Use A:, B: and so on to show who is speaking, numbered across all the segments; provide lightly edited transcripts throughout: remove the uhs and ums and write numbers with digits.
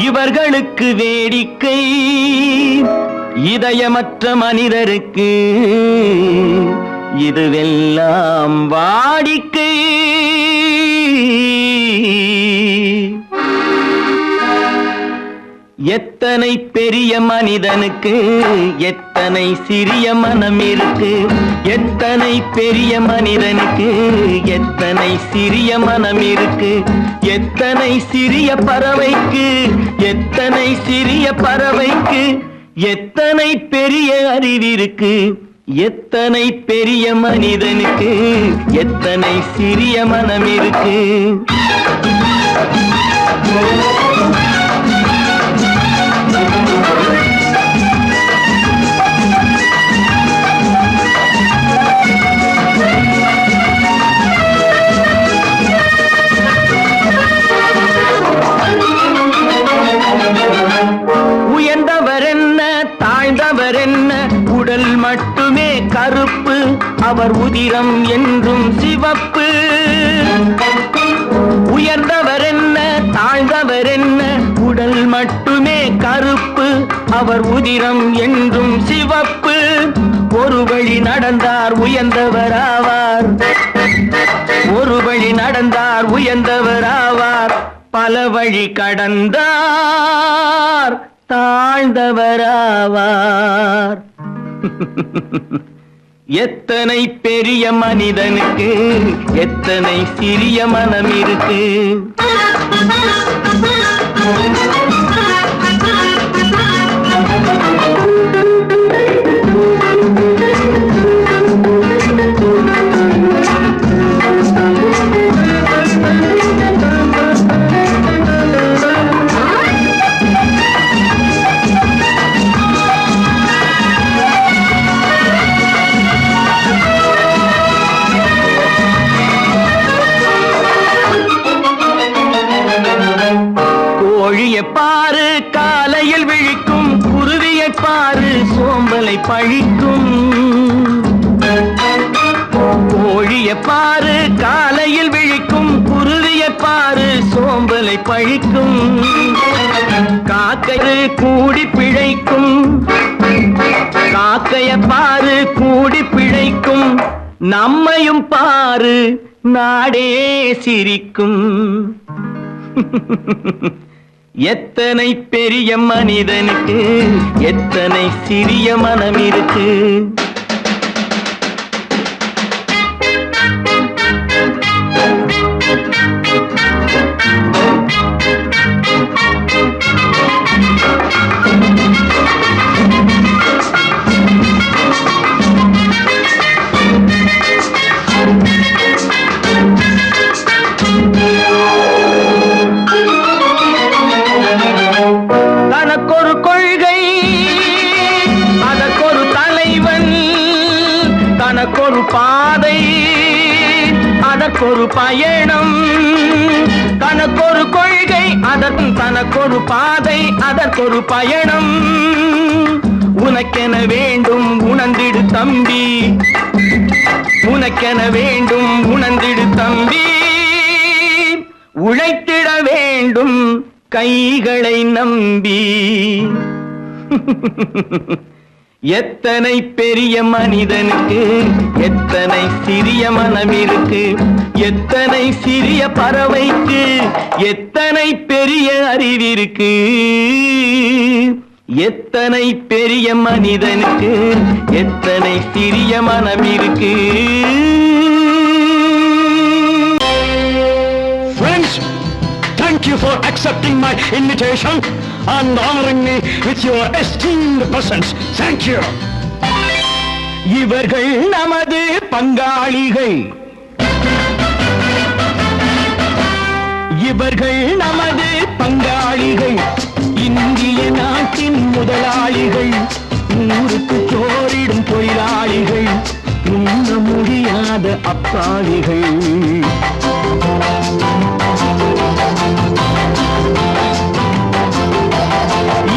A: இவர்களுக்கு வேடிக்கை இதயமற்ற மனிதருக்கு இதுவெல்லாம் வாடிக்கை. எத்தனை பெரிய மனிதனுக்கு எத்தனை சிறிய மனம் இருக்கு. எத்தனை பெரிய மனிதனுக்கு எத்தனை சிறிய மனம் இருக்கு. எத்தனை சிறிய பறவைக்கு எத்தனை சிறிய பறவைக்கு எத்தனை பெரிய அறிவிருக்கு. எத்தனை பெரிய மனிதனுக்கு எத்தனை சிறிய மனம் இருக்கு. உயர்ந்தவர் என்ன தாழ்ந்தவர் என்ன உடல் மட்டுமே கருப்பு அவர் உதிரம் என்றும் சிவப்பு. உயர்ந்தவர் என்ன தாழ்ந்தவர் என்ன உடல் மட்டுமே கருப்பு அவர் உதிரம் என்றும் சிவப்பு. ஒரு வழி நடந்தார் உயர்ந்தவர் ஆவார். ஒரு வழி நடந்தார் உயர்ந்தவர் ஆவார். பல வழி கடந்தார் தாழ்ந்தவராவார். எத்தனை பெரிய மனிதனுக்கு எத்தனை சிறிய மனம் இருக்கு. கோழியை பாரு காலையில் விழிக்கும், குருவியை பாரு சோம்பலை பழிக்கும். கோழியை பாரு காலையில் விழிக்கும், குருவியை பாரு சோம்பலை பழிக்கும். காக்கை கூடி பிழைக்கும், காக்கையை பாரு கூடி பிழைக்கும். நம்மையும் பாரு நாடே சிரிக்கும். எத்தனை பெரிய மனிதனுக்கு எத்தனை சிறிய மனம் இருக்கு. தனக்கொரு கொள்கை அதற்கொரு தலைவன், தனக்கொரு பாதை அதற்கொரு பயணம். தனக்கொரு கொள்கை தனக்கொரு பாதை அதற்கொரு பயணம். உனக்கென வேண்டும் உணர்ந்திடு தம்பி, உனக்கென வேண்டும் உணர்ந்திடு தம்பி. உழைத்திட வேண்டும் கைகளை நம்பி. எத்தனை பெரிய மனிதனுக்கு எத்தனை சிறிய மனம் இருக்கு. எத்தனை சிறிய பறவைக்கு எத்தனை பெரிய அறிவிருக்கு. எத்தனை பெரிய மனிதனுக்கு எத்தனை சிறிய மனம் இருக்கு.
B: Thank you for accepting my invitation and honoring me with your esteemed presence. Thank you.
A: இவர்கள் நமது பங்காளிகள், இவர்கள் நமது பங்காளிகள். இந்திய நாட்டின் முதலாளிகள், ஊருக்கு சோறிடும் தொழிலாளிகள், உண்ண முடியாத அப்பாவிகள்.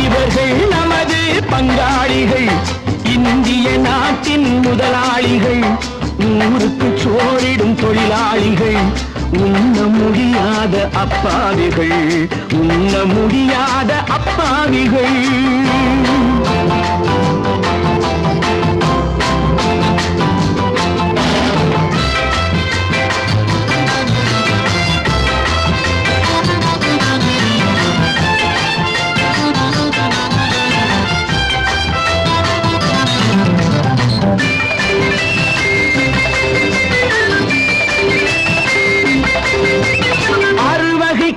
A: இவர்கள் நமது பங்காளிகள், இந்திய நாட்டின் முதலாளிகள், ஊருக்கு சோறிடும் தொழிலாளிகள், உண்ண முடியாத அப்பாவிகள், உண்ண முடியாத அப்பாவிகள்.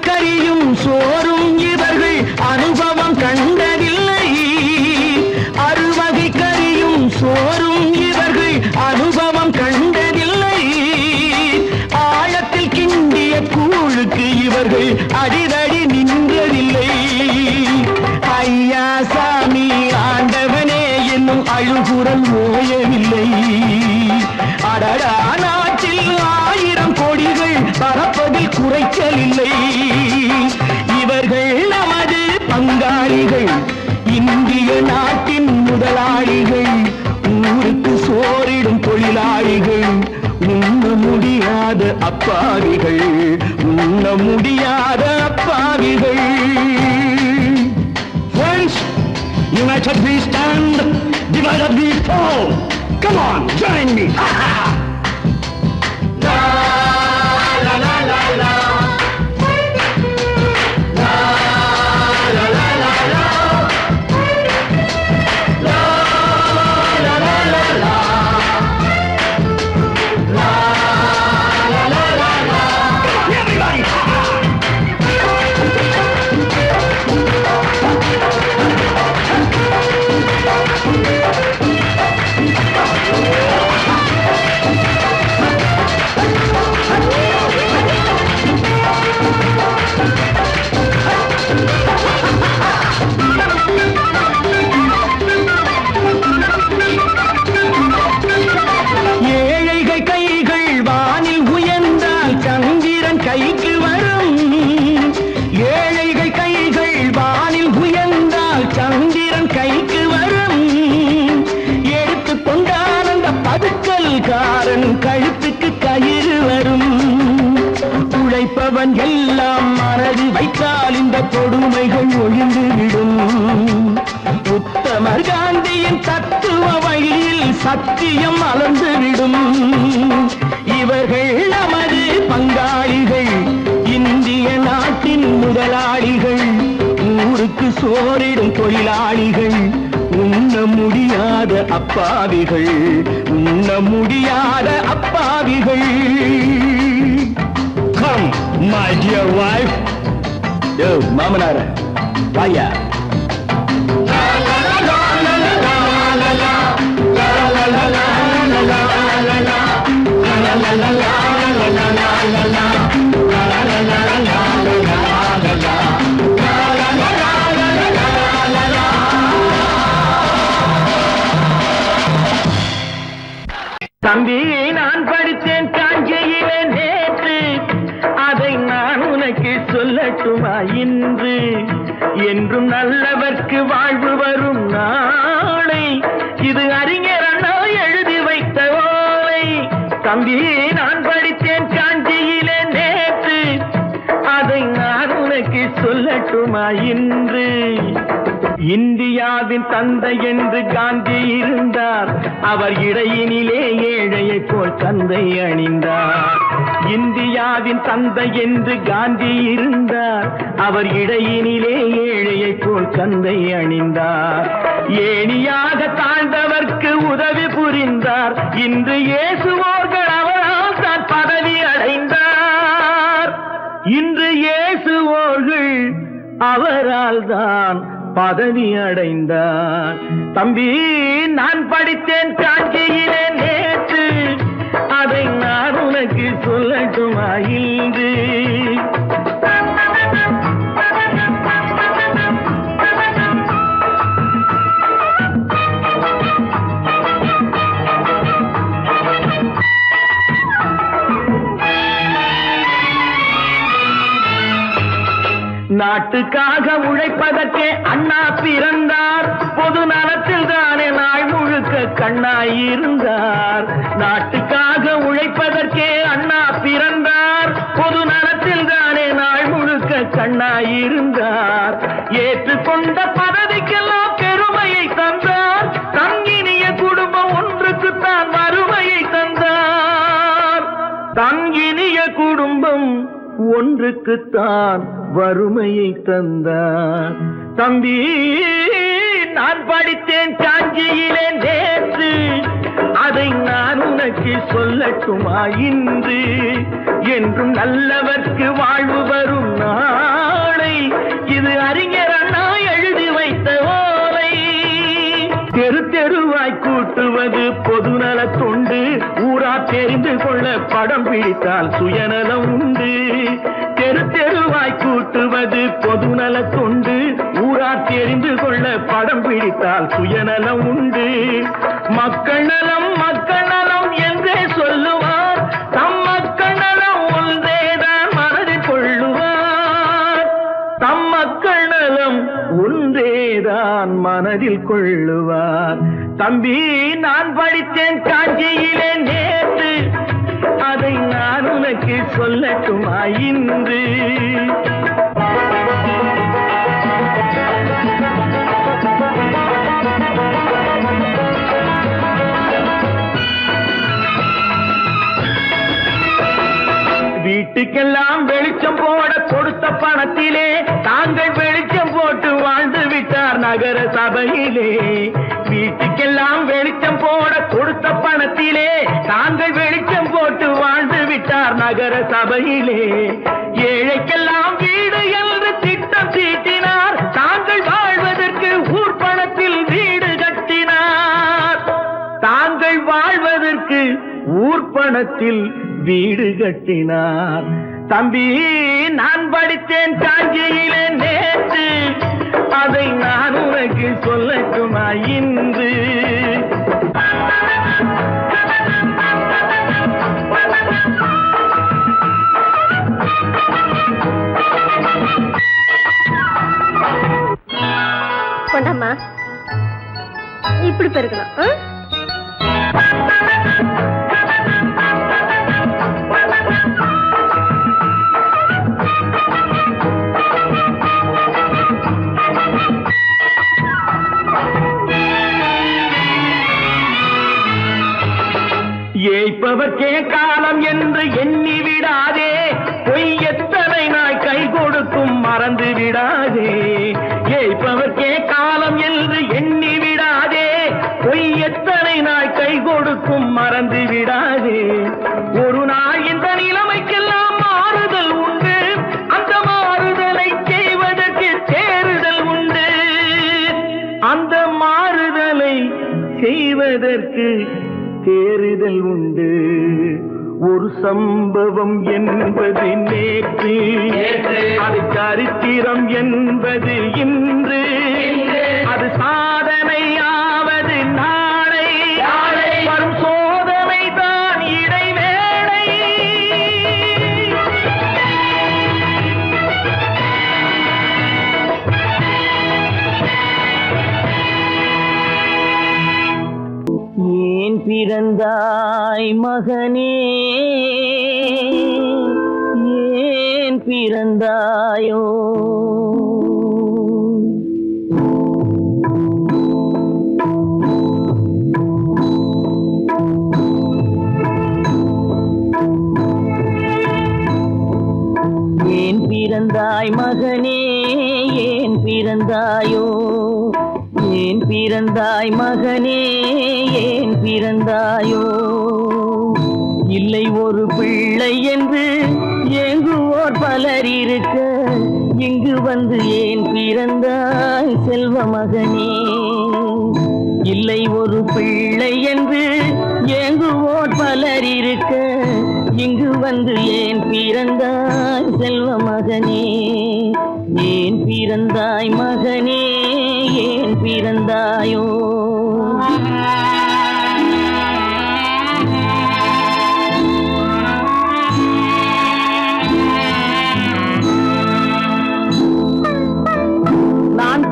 A: கறியும் சோறும் இவர்கள் அனுபவம் கண்டதில்லை. அறுவகை கறியும் சோறும் இவர்கள் அனுபவம் கண்டதில்லை. ஆழத்தில் கிண்டிய கூழுக்கு இவர்கள் அடிதடி நின்றதில்லை. ஐயா சாமி ஆண்டவனே என்னும் அழுகுரல் ஓயவில்லை. அடடா நாட்டில் 1000 கோடிகள் பறப்பதில் குறைச்சலில்லை. இவர்கள் நமது பங்காளிகள், இந்திய நாட்டின் முதலாளிகள், ஊருக்கு சோறிடும் தொழிலாளிகள், உண்ண முடியாத அப்பாவிகள், உண்ண முடியாத அப்பாவிகள்.
B: Friends, united we stand, divided we fall. Come on, join me.
A: கழுத்துக்கு கயிறு வரும். உழைப்பவன் எல்லாம் மனது வைத்தால் இந்த கொடுமைகள் ஒழிந்துவிடும். உத்தமர் காந்தியின் தத்துவ வழியில் சத்தியம் மலர்ந்துவிடும். இவர்கள் நமது பங்காளிகள், இந்திய நாட்டின் முதலாளிகள், ஊருக்கு சோறிடும் தொழிலாளிகள், உண்ண முடியாத அப்பாவிகள், உண்ண முடியாத அப்பாவிகள்.
B: Come, my dear wife.
A: யோ மாமனார வாயா. தம்பி நான் படித்தேன் காஞ்சியிலே நேற்று, அதை நான் உனக்கு சொல்லட்டுமா இன்று? என்றும் நல்லவர்க்கு வாழ்வு வரும் நாளை, இது அறிஞர் அண்ணா எழுதி வைத்த ஓலை. தம்பி நான் படித்தேன் காஞ்சியிலே நேற்று, அதை நான் உனக்கு சொல்லட்டுமா இன்று? இந்தியாவின் தந்தை என்று காந்தி இருந்தார், அவர் இடையினிலே ஏழையை போல் தந்தை அணிந்தார். இந்தியாவின் தந்தை என்று காந்தி இருந்தார், அவர் இடையினிலே ஏழையை போல் தந்தை அணிந்தார். ஏணியாக தாழ்ந்தவர்க்கு உதவி புரிந்தார், இன்று இயேசுவோர்கள் அவரால் தான் பதவி அடைந்தார். இன்று இயேசுவோர்கள் அவரால் தான் பதவி அடைந்தார். தம்பி நான் படித்தேன் காஞ்சியிலே நேற்று, அதை நான் உனக்கு சொல்லட்டுமா இன்று? நாட்டுக்காக உழைப்பதற்கே அண்ணா பிறந்தார், பொது நலத்தில் தானே நாள் முழுக்க கண்ணாயிருந்தார். நாட்டுக்காக உழைப்பதற்கே அண்ணா பிறந்தார், பொது நலத்தில் தானே நாள் முழுக்க கண்ணாயிருந்தார். ஏற்றுக்கொண்ட பதவிக்கெல்லாம் பெருமையை தந்தார், தங்கினிய குடும்பம் ஒன்றுக்குத்தான் வறுமையை தந்தார். தங்கினிய குடும்பம் ஒன்றுக்குத்தான் வறுமையை தந்தார். தம்பி, நான் படித்தேன் காஞ்சியிலே நேற்று, அதை நான் உனக்கு சொல்லட்டுமா இன்று? என்றும் நல்லவர்க்கு வாழ்வு வரும் நாளை, இது அறிஞர் அண்ணா எழுதி வைத்த ஓலை. தெரு தெருவாய் கூட்டுவது பொதுநல தொண்டு, ஊரா தெரிந்து கொள்ள படம் பிடித்தால் சுயநலம் உண்டு. தெரு தெருவாய் கூட்டுவது பொதுநல தொண்டு, ஊரா தெரிந்து கொள்ள படம் பிடித்தால் சுயநலம் உண்டு. மக்கள் நலம் மக்கள் நலம் என்றே சொல்லுவார், தம் மக்கள் நலம் ஒன்றேதான் மனதில் கொள்ளுவார். தம் மக்கள் நலம் ஒன்றேதான் மனதில் கொள்ளுவார். தம்பி, நான் படித்தேன் காஞ்சியிலே நேற்று, அதை நான் உனக்கு சொல்லட்டுமா இன்று? வீட்டுக்கெல்லாம் வெளிச்சம் போட கொடுத்த பணத்திலே தாங்கள் வெளிச்சம் போட்டு வாழ்ந்து விட்டார் நகர சபையிலே. வீட்டுக்கெல்லாம் வெளிச்சம் போட கொடுத்த பணத்திலே தாங்கள் வெளிச்சம் போட்டு வாழ்ந்து விட்டார் நகர சபையிலே. ஏழைக்கெல்லாம் வீடு என்று திட்டம் தீட்டினார், தாங்கள் வாழ்வதற்கு ஊர் பணத்தில் வீடு கட்டினார். தாங்கள் வாழ்வதற்கு ஊர் பணத்தில் வீடு கட்டினார். தம்பி, நான் படித்தேன் காஞ்சியிலே நேற்று, அதை நான் உனக்கு சொல்லட்டுமா இன்று?
C: கொண்டாமா, இப்படி பெருக்கலாம்.
A: ஏய்ப்பவர்க்கே காலம் என்று எண்ணி விடாதே, பொய் எத்தனை நாய் கை கொடுக்கும் மறந்து விடாதே. ஏய்ப்பவர்க்கே காலம் என்று எண்ணி விடாதே, பொய் எத்தனை நாய் கை கொடுக்கும் மறந்து விடாதே. ஒரு நாள் இந்த நிலைமைக்கெல்லாம் மாறுதல் உண்டு, அந்த மாறுதலை செய்வதற்கு தேறுதல் உண்டு. அந்த மாறுதலை செய்வதற்கு தேறுதல் உண்டு. ஒரு சம்பவம் என்பது நேற்று, அது சரித்திரம் என்பது இன்று, அது சாதனையாவது நாளை, வரும் சோதனை தான் இடைவேளை. ஏன் பிறந்தாய் மகனே, ஏன் பிறந்தாயோ? ஏன் பிறந்தாய் மகனே, ஏன் பிறந்தாயோ? ஏன் பிறந்தாய் மகனே, ஏன் பிறந்தாயோ? இல்லை ஒரு பிள்ளை என்று ஏங்குவோர் பலர் இருக்க, இங்கு வந்து ஏன் பிறந்தாய் செல்வ மகனே? இல்லை ஒரு பிள்ளை என்று ஏங்குவோர் பலர் இருக்க, இங்கு வந்து ஏன் பிறந்தாய் செல்வ மகனே? ஏன் பிறந்தாய் மகனே, ஏன் பிறந்தாயோ?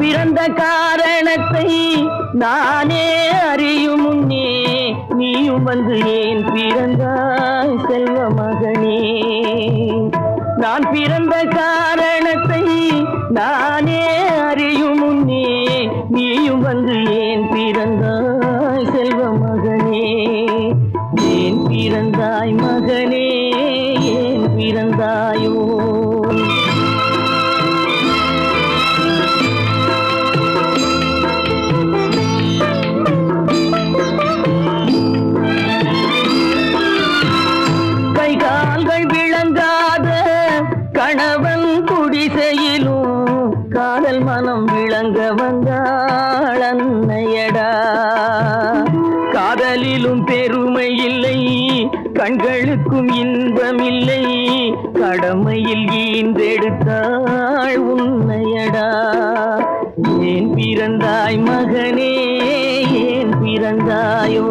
A: பிறந்த காரணத்தை நானே அறியும் முன்னே நீயும் வந்து ஏன் பிறந்தாய் செல்வ மகனே. நான் பிறந்த காரணத்தை நானே அறியும் முன்னே நீயும் வந்து ஏன் பிறந்தாய் செல்வ மகனே. ஏன் பிறந்தாய் மகனே, ஏன் பிறந்தாயோ? கணவன் குடிசையிலும் காதல் மனம் விளங்க வந்தாள் அன்னையடா. காதலிலும் பெருமை இல்லை, கண்களுக்கும் இன்பம் இல்லை, கடமையில் ஈன்றெடுத்தாள் உன்னையடா. ஏன் பிறந்தாய் மகனே, ஏன் பிறந்தாயோ?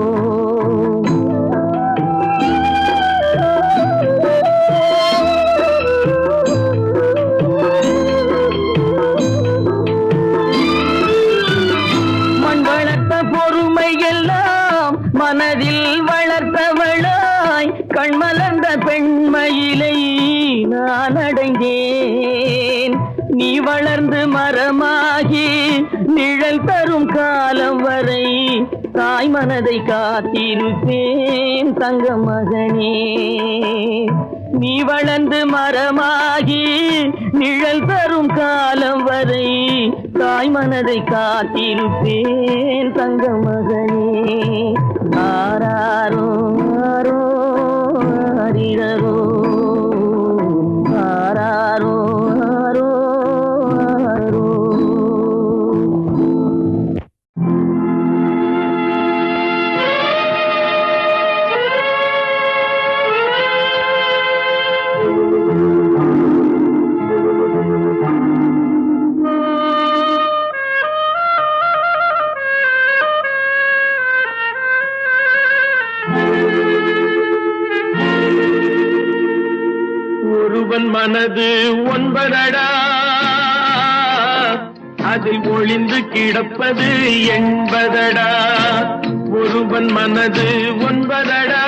A: மனதில் வளர்த்தவளாய் கண்மலர்ந்த பெண்மயிலை நான் அடைந்தேன். நீ வளர்ந்து மரமாகி நிழல் தரும் காலம் வரை தாய் மனதை காத்திருப்பேன் தங்க மகனே. நீ வளர்ந்து மரமாகி நிழல் தரும் காலம் வரை தாய் மனதை காத்திருப்பேன் தங்க மகனே. ஆராரோ ஆரோ ஆரிரரோ, ஆராரோ ஆரோ ஆரோ. ஒருவன் மனது ஒன்பதடா, அதில் ஒளிந்து கிடப்பது என்பதடா. ஒருவன் மனது ஒன்பதடா,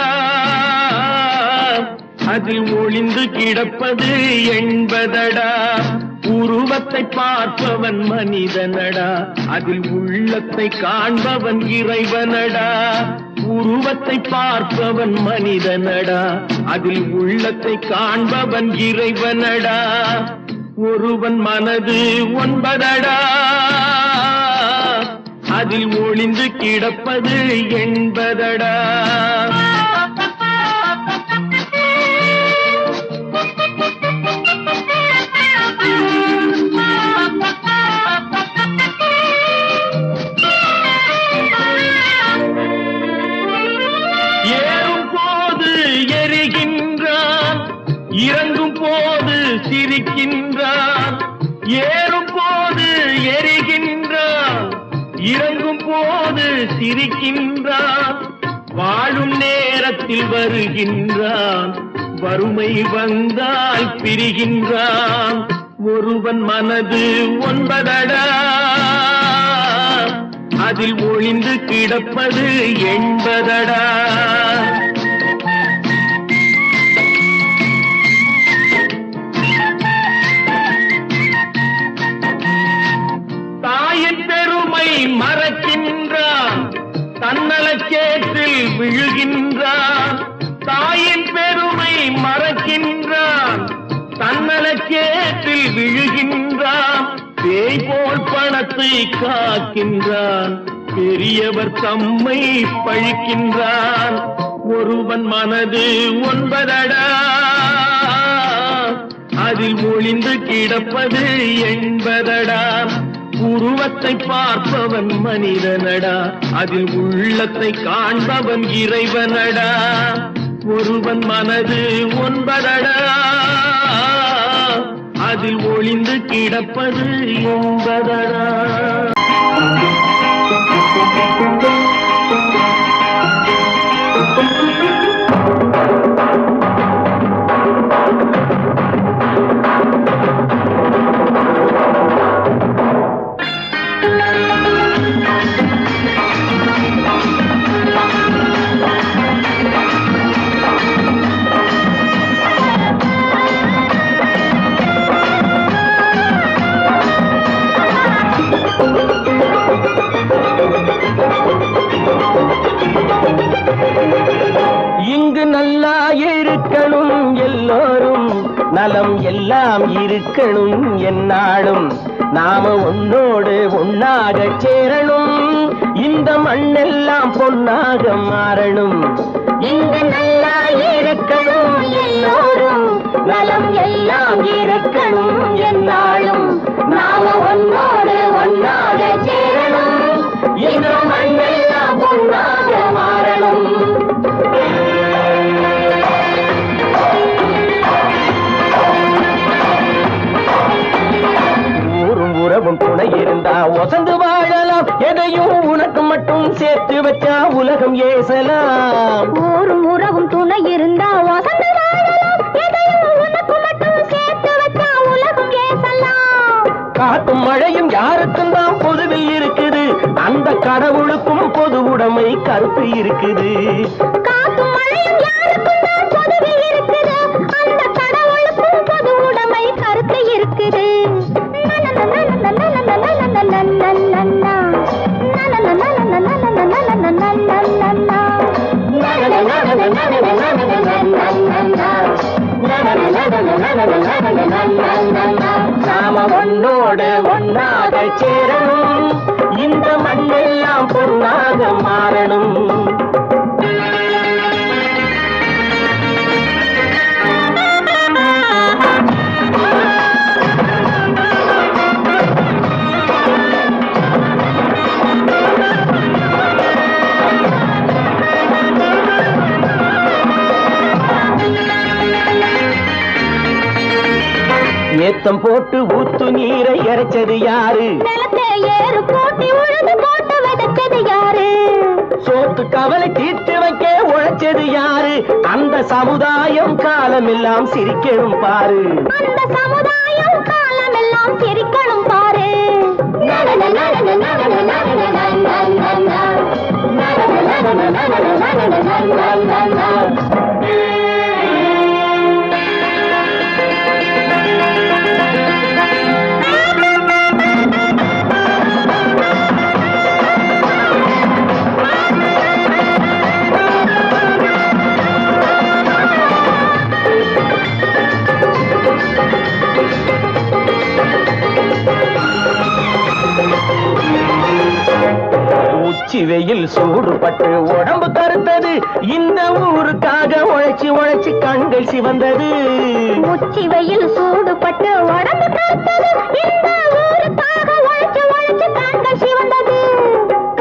A: அதில் ஒளிந்து கிடப்பது என்பதடா. உருவத்தை பார்ப்பவன் மனிதனடா, அதில் உள்ளத்தை காண்பவன் இறைவனடா. உருவத்தை பார்ப்பவன் மனிதனடா, அதில் உள்ளத்தை காண்பவன் இறைவனடா. ஒருவன் மனது ஒன்பதடா, அதில் ஒளிந்து கிடப்பது என்பதடா. இறங்கும் போது சிரிக்கின்றான், ஏறும் போது எரிகின்றான், இறங்கும் போது சிரிக்கின்றான். வாழும் நேரத்தில் வருகின்றான், வறுமை வந்தால் பிரிகின்றான். ஒருவன் மனது ஒன்பதடா, அதில் ஒளிந்து கிடப்பது என்பதடா. மறக்கின்றான், தன்னலச்சேற்றில் விழுகின்றான். தாயின் பெருமை மறக்கின்றான், தன்னலச்சேற்றில் விழுகின்றான். பேய் போல் பணத்தை காக்கின்றான், பெரியவர் தம்மை பழிக்கின்றான். ஒருவன் மனது ஒன்பதடா, அதில் ஒளிந்து கிடப்பது என்பதடா. உருவத்தை பார்ப்பவன் மனிதனடா, அதில் உள்ளத்தை காண்பவன் இறைவனடா. ஒருவன் மனது ஒன்பதடா, அதில் ஒளிந்து கிடப்பது என்பதடா. நலம் எல்லாம் இருக்கணும் என்னாலும் நாம ஒன்னோடு ஒன்னாக சேரணும் இந்த மண்ணெல்லாம் பொன்னாக மாறணும் இங்கு நல்லா இருக்கணும் எல்லோரும் நலம் எல்லாம் இருக்கணும் என்னாலும் நாம ஒன்னோடு ஒன்னாக சேரணும் இந்த மண்ணெல்லாம் பொன்னாக மாறணும் உறவும் துணை இருந்தா ஒசந்து வாழலாம் எதையும் உனக்கு மட்டும் சேர்த்து வச்சா உலகம் ஏசலாம்
C: ஊரும் உறவும் துணை இருந்தா ஒசந்து வாழலாம் எதையும் உனக்கு மட்டும் சேர்த்து வச்சா உலகம் ஏசலாம்
A: காத்தும் மழையும் யாருக்கும் தான் பொதுவில் இருக்குது அந்த கடவுளுக்கும் பொது உடைமை கருத்து இருக்குது
C: காத்தும் மழையும் யாருக்கும் தான் பொதுவில் இருக்குது அந்த கடவுளுக்கும் பொது உடைமை கருத்து இருக்குது
A: நாம ஒன்னோடு ஒன்னாக சேரணும் இந்த மண்ணெல்லாம் பொன்னாக மாறணும் ஏத்தம் போட்டு ஊத்து நீரை இறைச்சது யாரு
C: நிலத்தை ஏறு போட்டி உழுது போட்டு விதைச்சது யாரு
A: சோத்து கவலை தீர்த்து வைக்க உழைச்சது யாரு அந்த சமுதாயம் காலமெல்லாம் சிரிக்கணும் பாரு
C: அந்த சமுதாயம் காலமெல்லாம் சிரிக்கணும் பாரு உச்சி வெயில் சூடுபட்டு உடம்பு கருத்தது இந்த ஊருக்காக உழைச்சி உழைச்சி கண்கள் சிவந்தது உச்சி வெயில் சூடுபட்டு உடம்பு கருத்தது இந்த ஊருக்காக உழைச்சி உழைச்சி கண்கள் சிவந்தது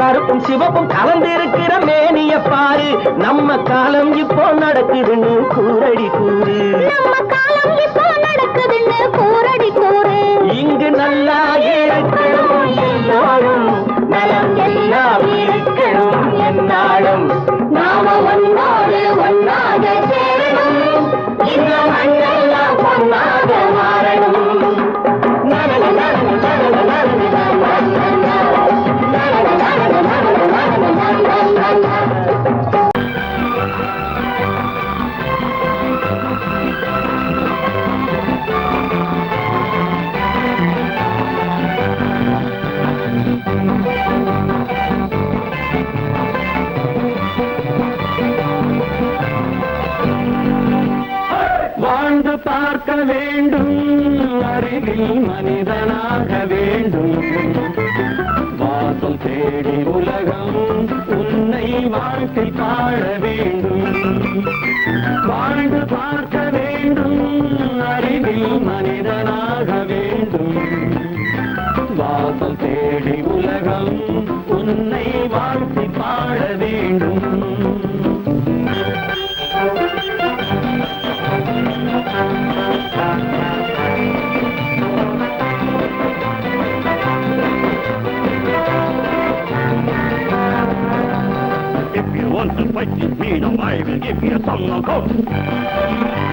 A: கருப்பும் சிவப்பும் கலந்திருக்கிற மேனிய பாரு நம்ம காலம் இப்போ நடக்குதுன்னு கூரடி கூறு
C: நம்ம காலம் இப்போ நடக்குதுன்னு கூரடி கூறு
A: இங்கு நல்லா இருக்கணும் எல்லாரும் நலம் எல்லாம் இருக்கணும் என்னாலும் நாம ஒன்னோடு ஒன்னாக சேரணும் இந்த மண்ணெல்லாம் பொன்னாக மாறணும் வாழ்ந்து பார்க்க வேண்டும் அறிவில் மனிதனாக வேண்டும் வாசம் தேடி உலகம் உன்னை வாழ்க்கை பாட வேண்டும் வாழ்ந்து பார்க்க வேண்டும் அறிவில் மனிதனாக வேண்டும் வாசம் தேடி உலகம் உன்னை வாழ்க்கை பாட வேண்டும் If you want to fight with me, now I will give you a song of course.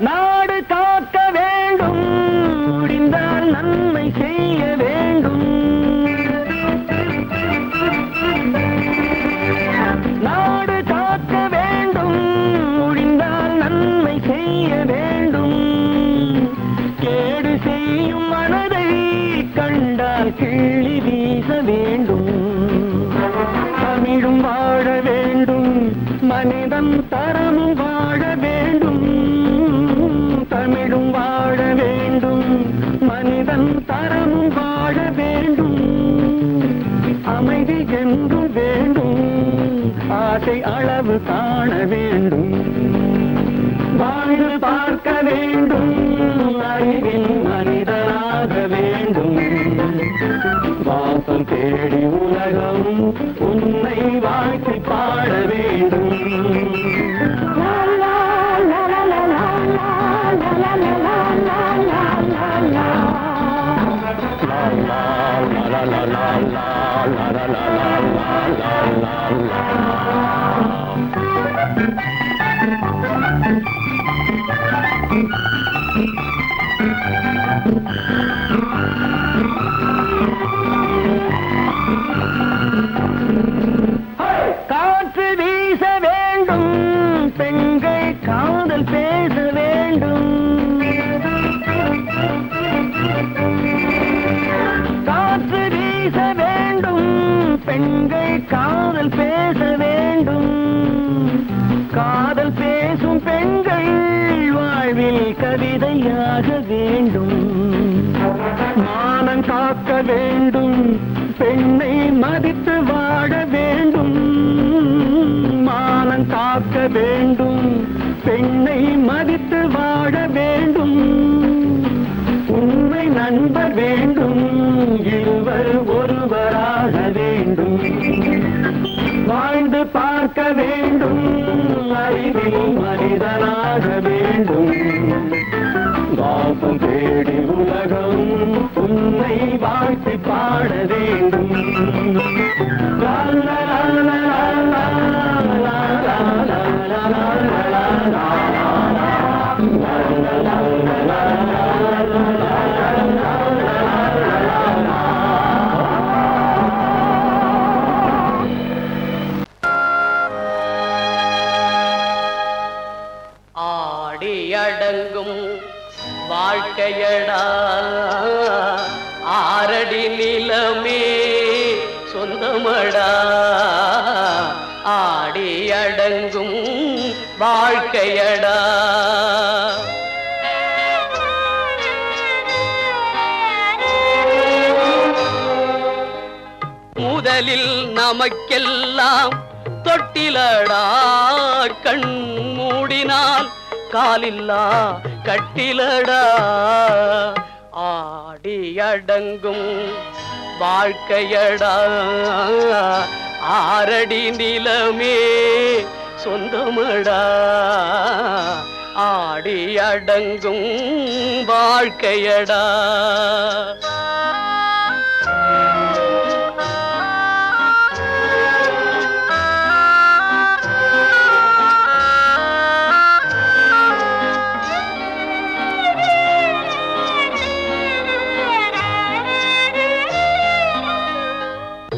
A: நாடு காக்க வேண்டும் முடிந்தால் நன்மை செய்ய வேண்டும் நாடு காக்க வேண்டும் முடிந்தால் நன்மை செய்ய வேண்டும் கேடு செய்யும் மனதை கண்டால் கிள்ளி வீச வேண்டும் தமிழும் வாழ வேண்டும்
B: கனவு காண வேண்டும், வாழ்ந்து பார்க்க வேண்டும், அறிவின் மனிதராக வேண்டும். வாசம் தேடி உலகம் உன்னை வாழ்த்தி பாட வேண்டும். காற்று வீச வேண்டும், பெண்கள் காதல் பேச வேண்டும். காற்று வீச வேண்டும், பெண்கள் காதல் பேச வேண்டும். காதல் பேசும் பெண்கள் வாழ்வில் கவிதையாக வேண்டும். மானம் காக்க வேண்டும், பெண்ணை மதித்து வாழ வேண்டும். மானம் காக்க வேண்டும், பெண்ணை மதித்து வாழ வேண்டும். உண்மை நண்பர் வேண்டும், இருவர் ஒருவராக வேண்டும். வாழ்ந்து பார்க்க வேண்டும், அறிவில் மனிதனாக வேண்டும். வாசம் தேடி உலகம் உன்னை வாழ்த்தி பாட வேண்டும். லா லா லா லா லா லா லா லா லா லா.
A: ஆடியடங்கும் வாழ்க்கையடா, ஆரடி நிலமே சொந்தமடா. ஆடியடங்கும் வாழ்க்கையடா. முதலில் நமக்கெல்லாம் தொட்டிலடா, கண் மூடினால் காலில்லா கட்டிலடா. ஆடியடங்கும் வாழ்க்கையடா, ஆரடி நிலமே சொந்தமடா. ஆடியடங்கும் வாழ்க்கையடா.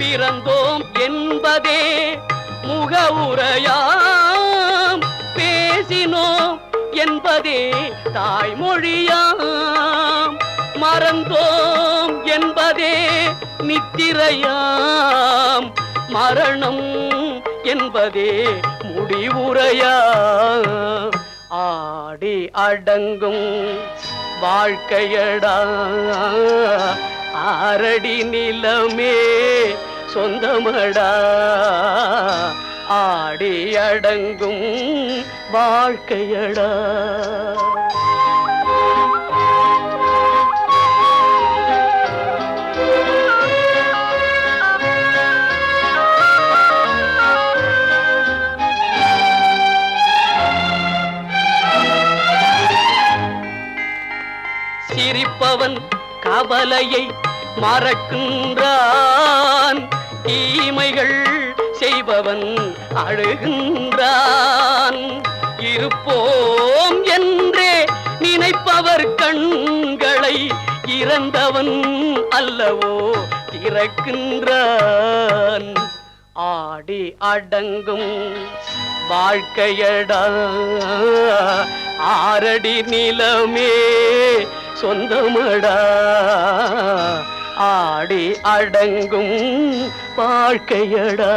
A: பிறந்தோம் என்பதே முகவுரையாம், பேசினோம் என்பதே தாய்மொழியாம். மறந்தோம் என்பதே நித்திரையாம், மரணம் என்பதே முடிவுரையாம். ஆடி அடங்கும் வாழ்க்கையடா, ஆரடி நிலமே சொந்தமடா. ஆடி அடங்கும் வாழ்க்கையடா. சிரிப்பவன் கவலையை மறக்கின்றான், தீமைகள் செய்பவன் அழுகின்றான். இருப்போம் என்றே நினைப்பவர் கண்களை இறந்தவன் அல்லவோ திறக்கின்றான். ஆடி அடங்கும் வாழ்க்கையடா, ஆரடி நிலமே சொந்தமடா. ஆடி அடங்கும் வாழ்க்கையடா.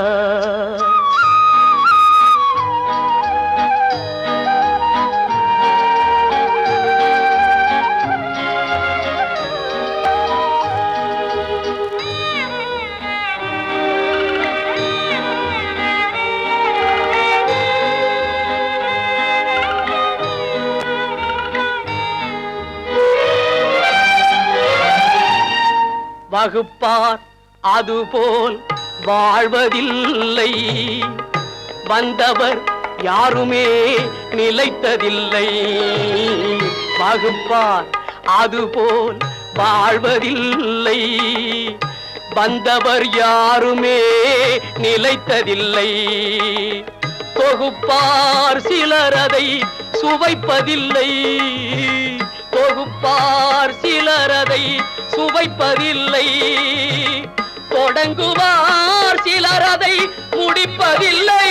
A: வகுப்பார் அதுபோல் வாழ்வதில்லை, வந்தவர் யாருமே நிலைத்ததில்லை. வகுப்பார் அதுபோல் வாழ்வதில்லை, வந்தவர் யாருமே நிலைத்ததில்லை. தொகுப்பார் சிலர் அதை சுவைப்பதில்லை, தொகுப்பார் சிலர் அதை சுவைப்பதில்லை. தொடங்குவார் சிலர் அதை முடிப்பதில்லை.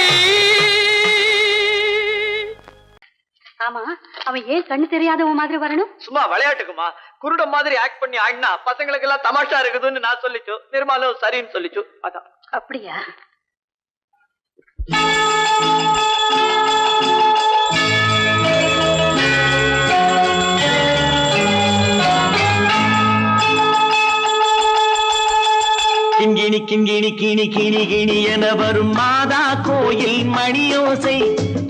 C: ஆமா, அவன் ஏன் கண்ணு தெரியாதவன் மாதிரி வரணும்?
D: சும்மா விளையாட்டுக்குமா, குருட மாதிரி ஆக்ட் பண்ணி ஆடினா பசங்களுக்கு எல்லாம் தமாஷா இருக்குதுன்னு நான் சொல்லிச்சு. நிர்மலும் சரின்னு சொல்லிச்சு. அதான்.
C: அப்படியா?
A: கிண்கிணி கிண்கிணி கிணி கிணி கிணி என வரும் மாதா கோயில் மணியோசை.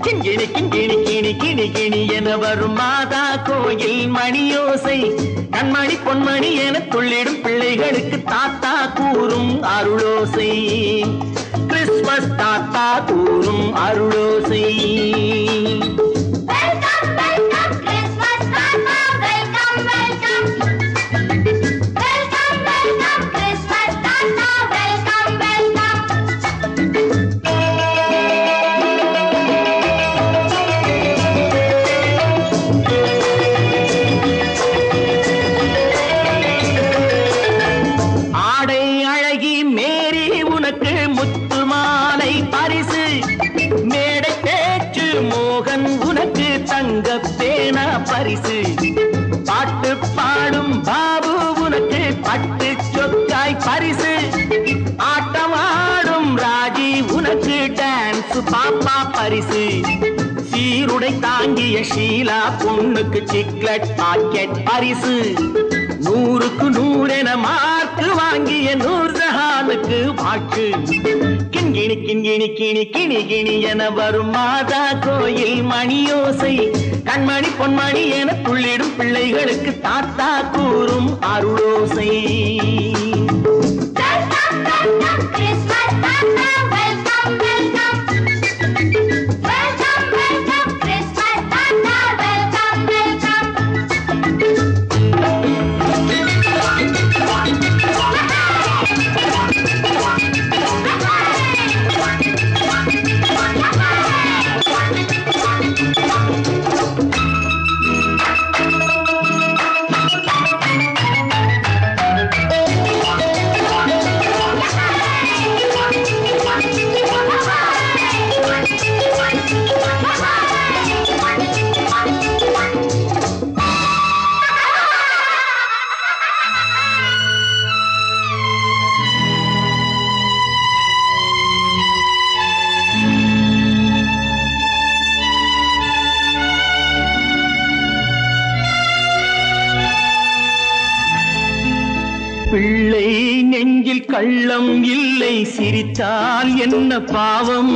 A: கிண்கிணி கிண்கிணி கிணி கிணி கிணி என வரும் மாதா கோயில் மணியோசை. கண்மணி பொன்மணி என துள்ளிடும் பிள்ளைகளுக்கு தாத்தா கூறும் அருளோசை. கிறிஸ்துமஸ் தாத்தா கூறும் அருளோசை. பரிசு பாட்டு பாடும் பாபு உனக்கு பட்டு சொக்காய் பரிசு. ஆட்டமாடும் ராஜி உனக்கு டான்ஸ் பாப்பா பரிசு. சீருடை தாங்கிய ஷீலா பொண்ணுக்கு சிக்லெட் பாக்கெட் பரிசு. 100க்கு 100 என மார்க்கு வாங்கிய நூர்ஜஹானுக்கு வாக்கு. கிண்கிணி கிண்கிணி கிணி கிணி கிணி என வரும் மாதா கோயில் மணியோசை. கண்மணி பொன்மணி என துள்ளிடும் பிள்ளைகளுக்கு தாத்தா கூறும் அருளோசை. பிள்ளை நெஞ்சில் கள்ளம் இல்லை, சிரித்தால் என்ன பாவம்.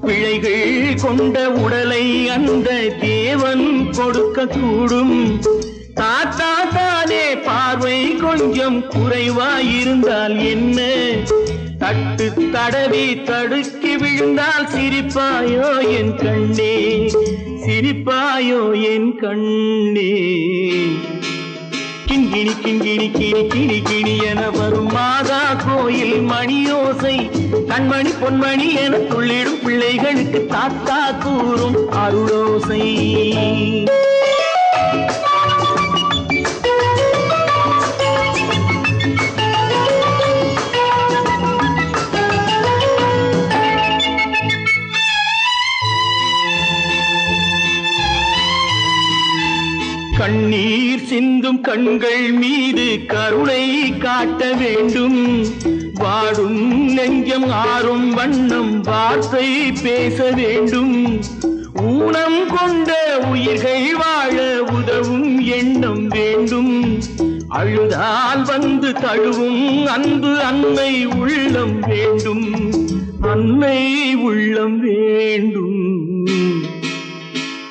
A: பிழைகள் கொண்ட உடலை அந்த தேவன் கொடுக்க கூடும். தாத்தா தானே பார்வை கொஞ்சம் குறைவாயிருந்தால் என்ன? தட்டு தடவி தடுக்கி விழுந்தால் சிரிப்பாயோ என் கண்ணே, சிரிப்பாயோ என் கண்ணே. கிண்கிணி கிண்கிணி கிணி கிணி கிணி என வரும் மாதா கோயில் மணியோசை. கண்மணி பொன்மணி என துள்ளிடும் பிள்ளைகளுக்கு தாத்தா கூறும் அருளோசை. கண்ணீர் சிந்தும் கண்கள் மீது கருணை காட்ட வேண்டும். வாடும் நெஞ்சம் ஆறும் வண்ணம் வார்த்தை பேச வேண்டும். ஊனம் கொண்ட உயிர்கள் வாழ உதவும் எண்ணம் வேண்டும். அழுதால் வந்து தழுவும் அன்பு அன்னை உள்ளம் வேண்டும், அன்னை உள்ளம் வேண்டும்.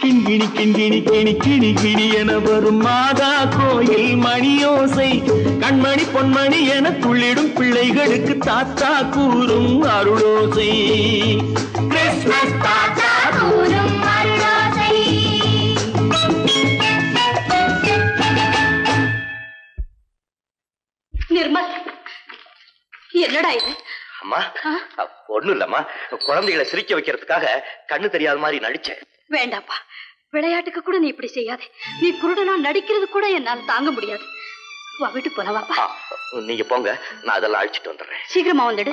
A: கிண்கிணி கிண்கிணி கிணி கிணி கிணி என வரும் மாதா கோயில் மணியோசை கண்மணி பொன்மணி என துள்ளிடும் பிள்ளைகளுக்கு தாத்தா கூறும் அருளோசை. கிறிஸ்துமஸ் தாத்தா
C: கூறும் அருளோசை.
E: நிர்மல், என்னடா இது?
D: அம்மா ஒண்ணும் இல்லம்மா, குழந்தைகளை சிரிக்க வைக்கிறதுக்காக கண்ணு தெரியாத மாதிரி நடிச்சேன்.
E: வேண்டாப்பா, விளையாட்டுக்கு கூட நீ இப்படி செய்யாதே. நீ குருடனா நடிக்கிறது கூட என்னால தாங்க முடியாது. வா, வீட்டு போனவாப்பா.
D: நீங்க போங்க, நான் அதெல்லாம் அழிச்சிட்டு வந்துடுறேன்.
E: சீக்கிரமா வந்துடு.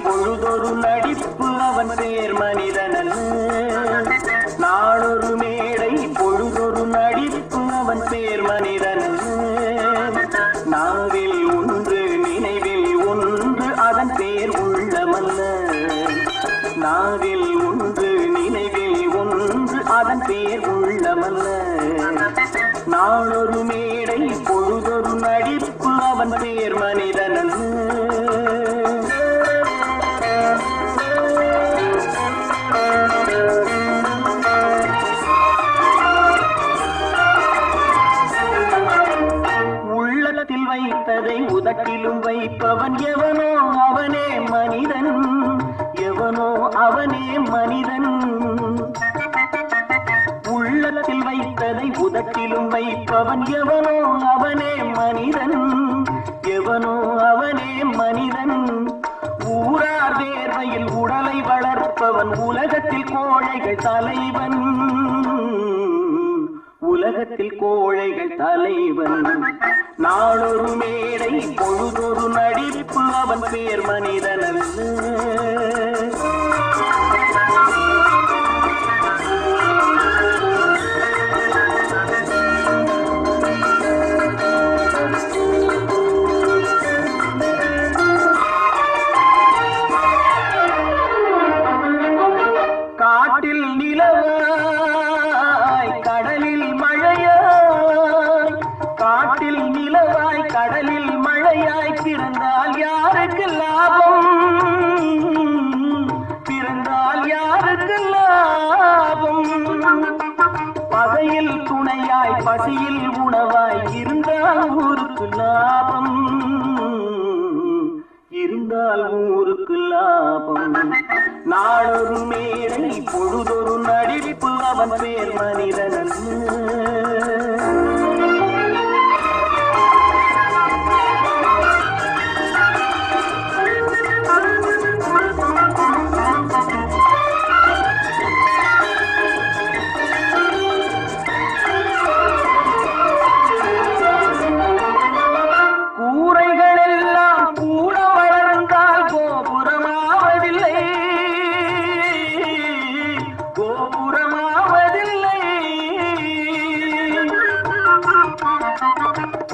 A: பொழுதொரு நடிப்பு அவன் பேர் மனிதனன், நாளொரு மேடை பொழுதொரு நடிப்பு அவன் பேர் மனிதனன். நாவில் ஒன்று நினைவில் ஒன்று அதன் பேர் உள்ளமல்ல, நாவில் ஒன்று நினைவில் ஒன்று அதன் பேர் உள்ளமல்ல. நாளொரு மேடை பொழுதொரு நடிப்பு அவன் பேர் மனிதனன். உள்ளத்தில் வைத்ததை உதட்டிலும் வைப்பவன் எவனோ அவனே மனிதன், எவனோ அவனே மனிதன். உள்ளத்தில் வைத்ததை உதட்டிலும் வைப்பவன் எவனோ அவனே மனிதன், எவனோ அவனே மனிதன். ஊரார் வேர்வையில் உடலை வளர்ப்பவன் உலகத்தில் கோழைகள் தலைவன், உலகத்தில் கோழைகள் தலைவன். நாளொரு மேடை பொழுதொரு நடிப்பு அவன் பேர் மனிதனல்ல. காட்டில் நிலவாய் கடலில் மழையாய், காட்டில் நிலவாய் கடலில் மழையாய் பிறந்தால் யாருக்கு லாபம், பிறந்தால் யாருக்கு லாபம். பகையில் துணையாய் பசியில் உணவாய் இருந்தால் ஊருக்கு லாபம், இருந்தால் ஊருக்கு லாபம். நாளொரு மேடை பொழுதொரு நடிப்பு அவன் பேர் மனிதனன். கூரைகளெல்லாம் கூட வளர்ந்தால் கோபுரமாவதில்லை, கோபுரமாவதில்லை.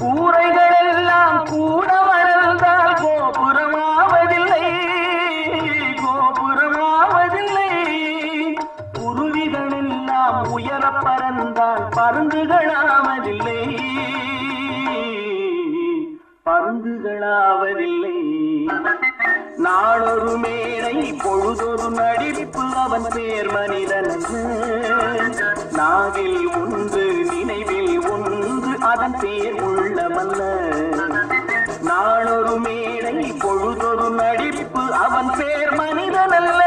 A: கூரைகளெல்லாம் கூட வளர்ந்தால் கோபுரமாவதில்லை, கோபுரமாவதில்லை. குருவிகளெல்லாம் உயர பறந்தால் பருந்துகளாவதில்லை, பருந்துகளாவதில்லை. நாளொரு மேடை பொழுதொரு நடிப்பு அவன் பேர் மனிதனன். நாவில் ஒன்று நினைவில் ஒன்று அதன் பேர் உள்ளமல்ல. நாளொரு மேடை பொழுதொரு நடிப்பு அவன் பேர் மனிதனல்ல.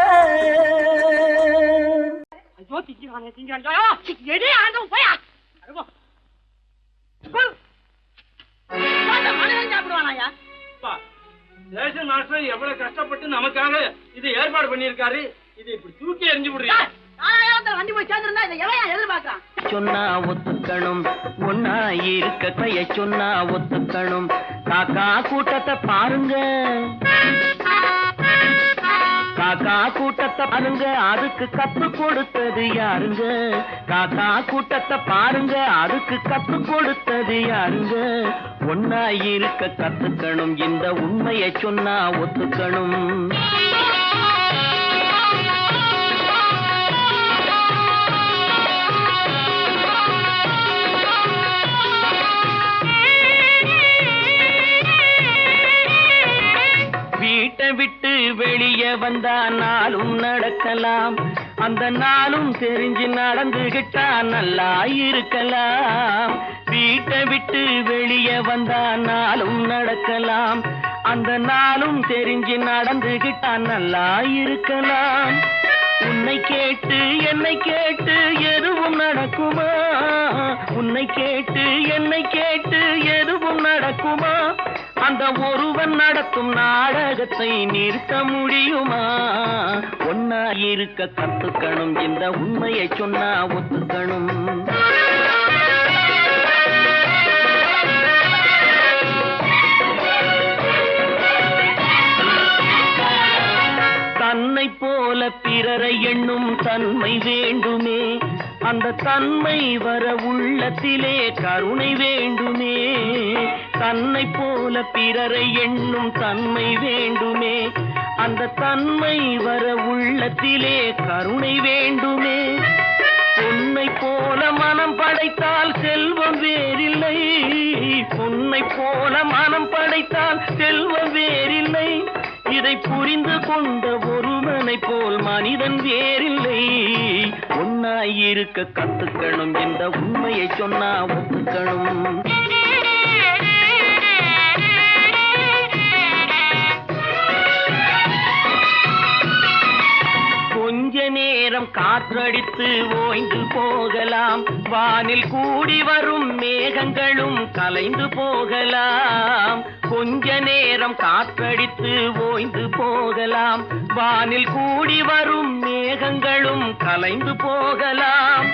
B: ஐயோ, திங்கிறானே திங்கிறான். எடே ஆண்டவன் போயா. அருகோ. ரேஷன் மாஸ்டர் எவ்வளவு கஷ்டப்பட்டு நமக்காக இது ஏற்பாடு பண்ணிருக்காரு. இது இப்படி தூக்கி எறிஞ்சு விடுறீங்க.
E: வண்டி போய் சேர்ந்திருந்தா இதை எவையா எதிர்பார்க்கலாம்?
A: சொன்னா ஒத்துக்கணும், ஒன்னா இருக்க கைய சொன்னா ஒத்துக்கணும். காக்கா கூட்டத்தை பாருங்க, காக்கா கூட்டத்தை பாருங்க, அதுக்கு கத்து கொடுத்தது யாருங்க? காக்கா கூட்டத்தை பாருங்க, அதுக்கு கத்து கொடுத்தது யாருங்க? ஒன்னா இருக்க கத்துக்கணும், இந்த உண்மையை சொன்னா ஒத்துக்கணும். வீட்டை விட்டு வெளியே வந்தா நாளும் நடக்கலாம், அந்த நாளும் தெரிஞ்சு நடந்துகிட்டா நல்லா இருக்கலாம். வீட்டை விட்டு வெளியே வந்தா நாளும் நடக்கலாம். அந்த நாளும் தெரிஞ்சு நடந்துகிட்டா நல்லா இருக்கலாம். உன்னை கேட்டு என்னை கேட்டு எதுவும் நடக்குமா? உன்னை கேட்டு என்னை கேட்டு எதுவும் நடக்குமா? அந்த ஒருவன் நடத்தும் நாடகத்தை நிறுத்த முடியுமா? ஒன்னா இருக்க கத்துக்கணும், இந்த உண்மையை சொன்னா ஒத்துக்கணும். தன்னை போல பிறரை எண்ணும் தன்மை வேண்டுமே. அந்த தன்மை வர உள்ளத்திலே கருணை வேண்டுமே. தன்னை போல பிறரை எண்ணும் தன்மை வேண்டுமே. அந்த தன்மை வர உள்ளத்திலே கருணை வேண்டுமே. பொன்னை போல மனம் படைத்தால் செல்வம் வேறில்லை. பொன்னை போல மனம் படைத்தால் செல்வம் வேறில்லை. இதை புரிந்து கொண்ட ஒருவனை போல் மனிதன் வேறில்லை. ஒன்னாய் இருக்க கத்துக்கணும், இந்த உண்மையை சொன்னா ஒத்துக்கணும். கொஞ்ச நேரம் காற்றடித்து ஓய்ந்து போகலாம். வானில் கூடி வரும் மேகங்களும் கலைந்து போகலாம். கொஞ்ச நேரம் காற்றடித்து ஓய்ந்து போகலாம். வானில் கூடி வரும் மேகங்களும் கலைந்து போகலாம்.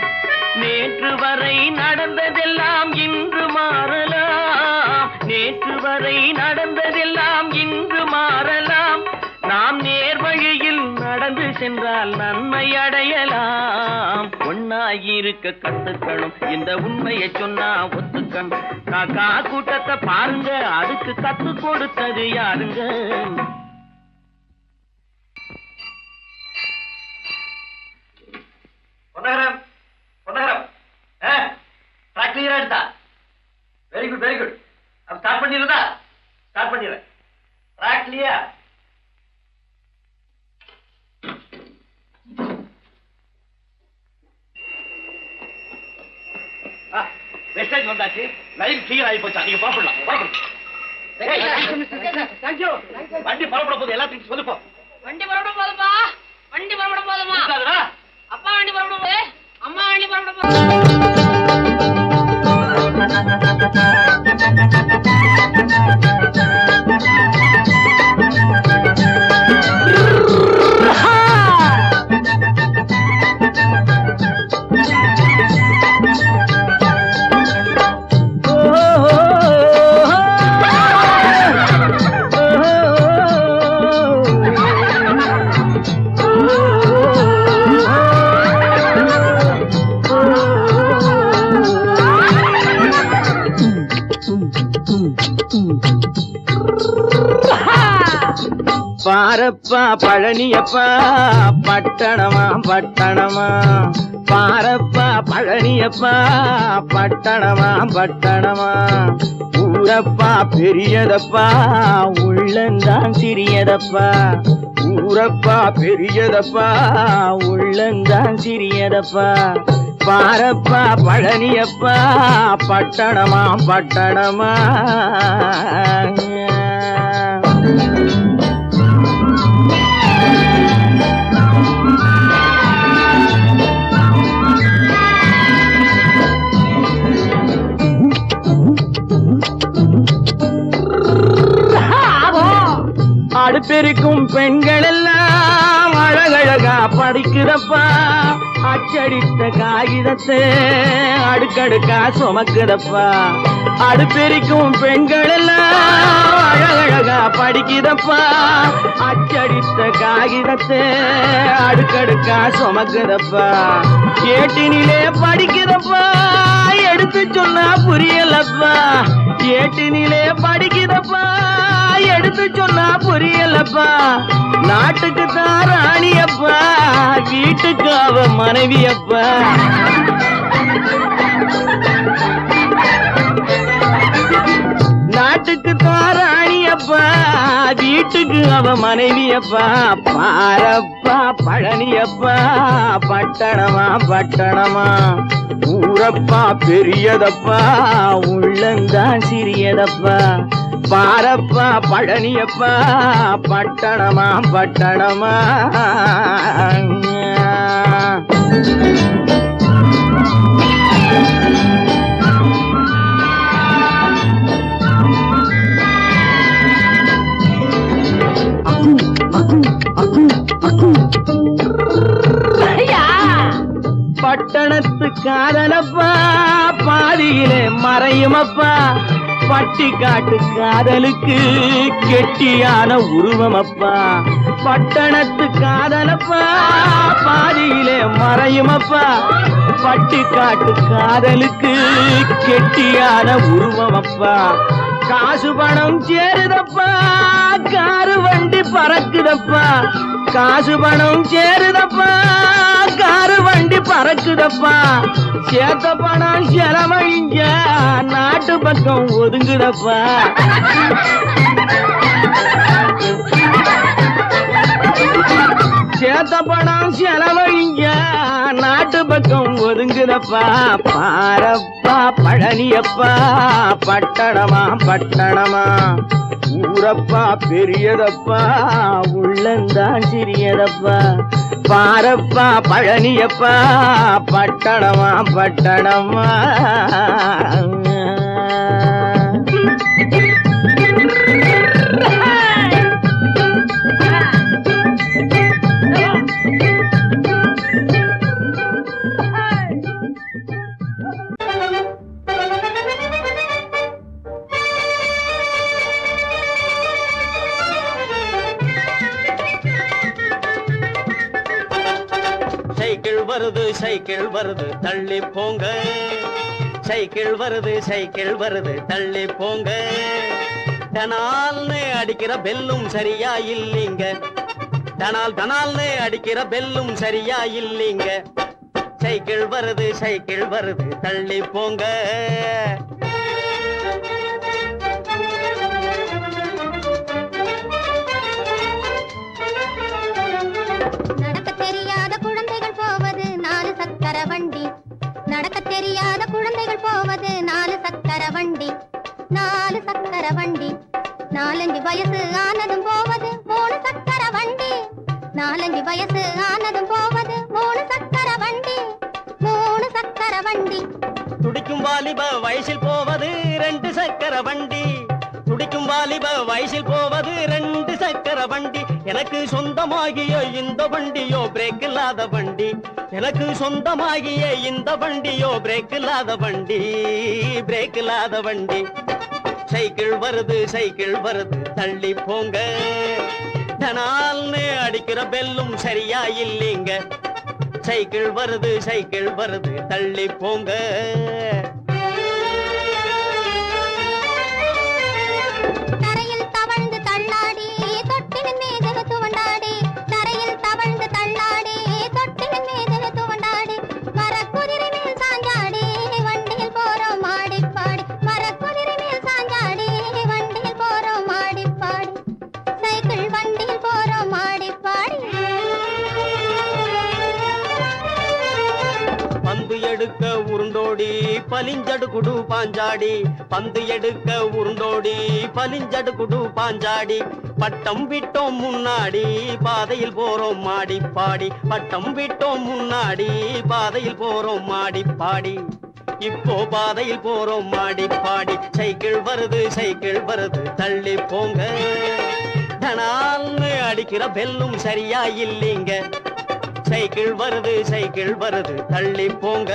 A: நேற்று வரை நடந்ததெல்லாம் இன்று மாறலாம். நேற்று வரை நடந்ததெல்லாம் இன்று மாறலாம். நாம் நேர் வழியில் நடந்து சென்றால் நன்மை அடையலாம். ஒன்னாயிருக்க கத்துக்கணும், இந்த உண்மையை சொன்னா ஒத்துக்கணும். காக்கா கூட்டத்தை பாருங்க, அதுக்கு கத்து கொடுத்தது யாருங்க?
D: பொன்னகரம், பொன்னகரம், ட்ராக் கிளியரா எடுத்தா? Very good, very good. அப்ப ஸ்டார்ட் பண்ணிடுறதா? ஸ்டார்ட் பண்ணிடுறேன். Track clear. மெசேஜ் வந்தாச்சு, லைன் கிளியர் ஆகி போச்சா? நீங்க புறப்படலாம். வண்டி புறப்பட போது எல்லாத்தையும் சொல்லுப்போம்.
F: வண்டி புறப்பட போதுமா? வண்டி புறப்பட போதுமா? அப்பா வண்டி புறப்பட போது, அம்மா வண்டி புறப்பட போது.
A: பாரப்பா பழனியப்பா பட்டணமா பட்டணமா. பாரப்பா பழனியப்பா பட்டணமா பட்டணமா. ஊரப்பா பெரியதப்பா உள்ளந்தான் சிறியதப்பா. ஊரப்பா பெரியதப்பா உள்ளந்தான் சிறியதப்பா. பாரப்பா பழனியப்பா பட்டணமா பட்டணமா. அடுப்பெருக்கும் பெண்கள் எல்லாம் அழகழகா படிக்கிறப்பா. அச்சடித்த காகிதத்தை அடுக்கடுக்கா சுமக்குதப்பா. அடுப்பெருக்கும் பெண்கள் எல்லாம் அழகழகா படிக்கிறப்பா. அச்சடித்த காகிதத்தை அடுக்கடுக்கா சுமக்குதப்பா. ஏட்டினிலே படிக்கிறப்பா, எடுத்து சொன்னா புரியலப்பா. ஏட்டினிலே படிக்கிறப்பா, எடுத்து சொன்னா புரியலப்பா. நாட்டுக்கு தான் ராணியப்பா, வீட்டுக்கு அவ மனைவியப்பா. நாட்டுக்கு தான் ராணியப்பா, வீட்டு வீட்டுக்கு அவ மனைவியப்பா பாரப்பா பழனியப்பா பட்டணமா பட்டணமா ஊரப்பா பெரியதப்பா உள்ளந்தான் சிறியதப்பா பாரப்பா பழனியப்பா பட்டணமா பட்டணமா பட்டணத்து காதலப்பா பாதியிலே மறையுமப்பா பட்டி காட்டு காதலுக்கு கெட்டியான உருவமப்பா பட்டணத்து காதலப்பா பாதியிலே மறையுமப்பா பட்டி காட்டு காதலுக்கு கெட்டியான உருவமப்பா காசு பணம் சேருதப்பா காரு வண்டி பறக்குதப்பா காசு பணம் சேருதப்பா காரு வண்டி பறக்குதப்பா சேத்த பணம் செலவழிஞ்ச நாட்டு பக்கம் ஒதுங்குதப்பா சேத்த பணம் செலவழிஞ்ச நாட்டு பக்கம் ஒதுங்குதப்பா பாரப்பா பழனியப்பா பட்டணமா பட்டணமா ஊரப்பா பெரியதப்பா உள்ளந்தான் சிறியதப்பா பாரப்பா பழனியப்பா பட்டணமா பட்டணமா
B: சைக்கிள் வருது தள்ளி போங்க சைக்கிள் வருது தள்ளி போங்க டனால்னு அடிக்கிற பெல்லும் சரியா இல்லீங்க டனால்னு அடிக்கிற பெல்லும் சரியா இல்லீங்க சைக்கிள் வருது தள்ளி போங்க
C: நடக்க தெரியாத குழந்தைகள் போவது 4 சக்கர வண்டி 4 சக்கர வண்டி 4 வயசு ஆனதும் போவது 3 சக்கர வண்டி 4 வயசு ஆனதும் போவது 3 சக்கர வண்டி 3 சக்கர வண்டி
B: துடிக்கும் வாலிப வயசில் போவது 2 சக்கர வண்டி துடிக்கும் வாலிப வயசில் போவது 2 சக்கர வண்டி எனக்கு சொந்தமாகிய இந்த வண்டியோ பிரேக் இல்லாத வண்டி எனக்கு சொந்தமாகிய இந்த வண்டியோ பிரேக் இல்லாத வண்டி சைக்கிள் வருது தள்ளி போங்க டனால்னு அடிக்கிற பெல்லும் சரியா இல்லீங்க சைக்கிள் வருது தள்ளி போங்க எடுக்க உருண்டோடி பலிஞ்சடு குடு பாஞ்சாடி பந்து எடுக்க உருண்டோடி பலிஞ்சடு குடு பாஞ்சாடி பட்டம் விட்டோம் முன்னாடி பாதையில் போறோம் மாடி பாடி பட்டம் விட்டோம் முன்னாடி பாதையில் போறோம் மாடி பாடி இப்போ பாதையில் போறோம் மாடி பாடி சைக்கிள் வருது தள்ளி போங்க டனால்னு அடிக்கிற பெல்லும் சரியா இல்லீங்க சைக்கிள் வருது தள்ளி போங்க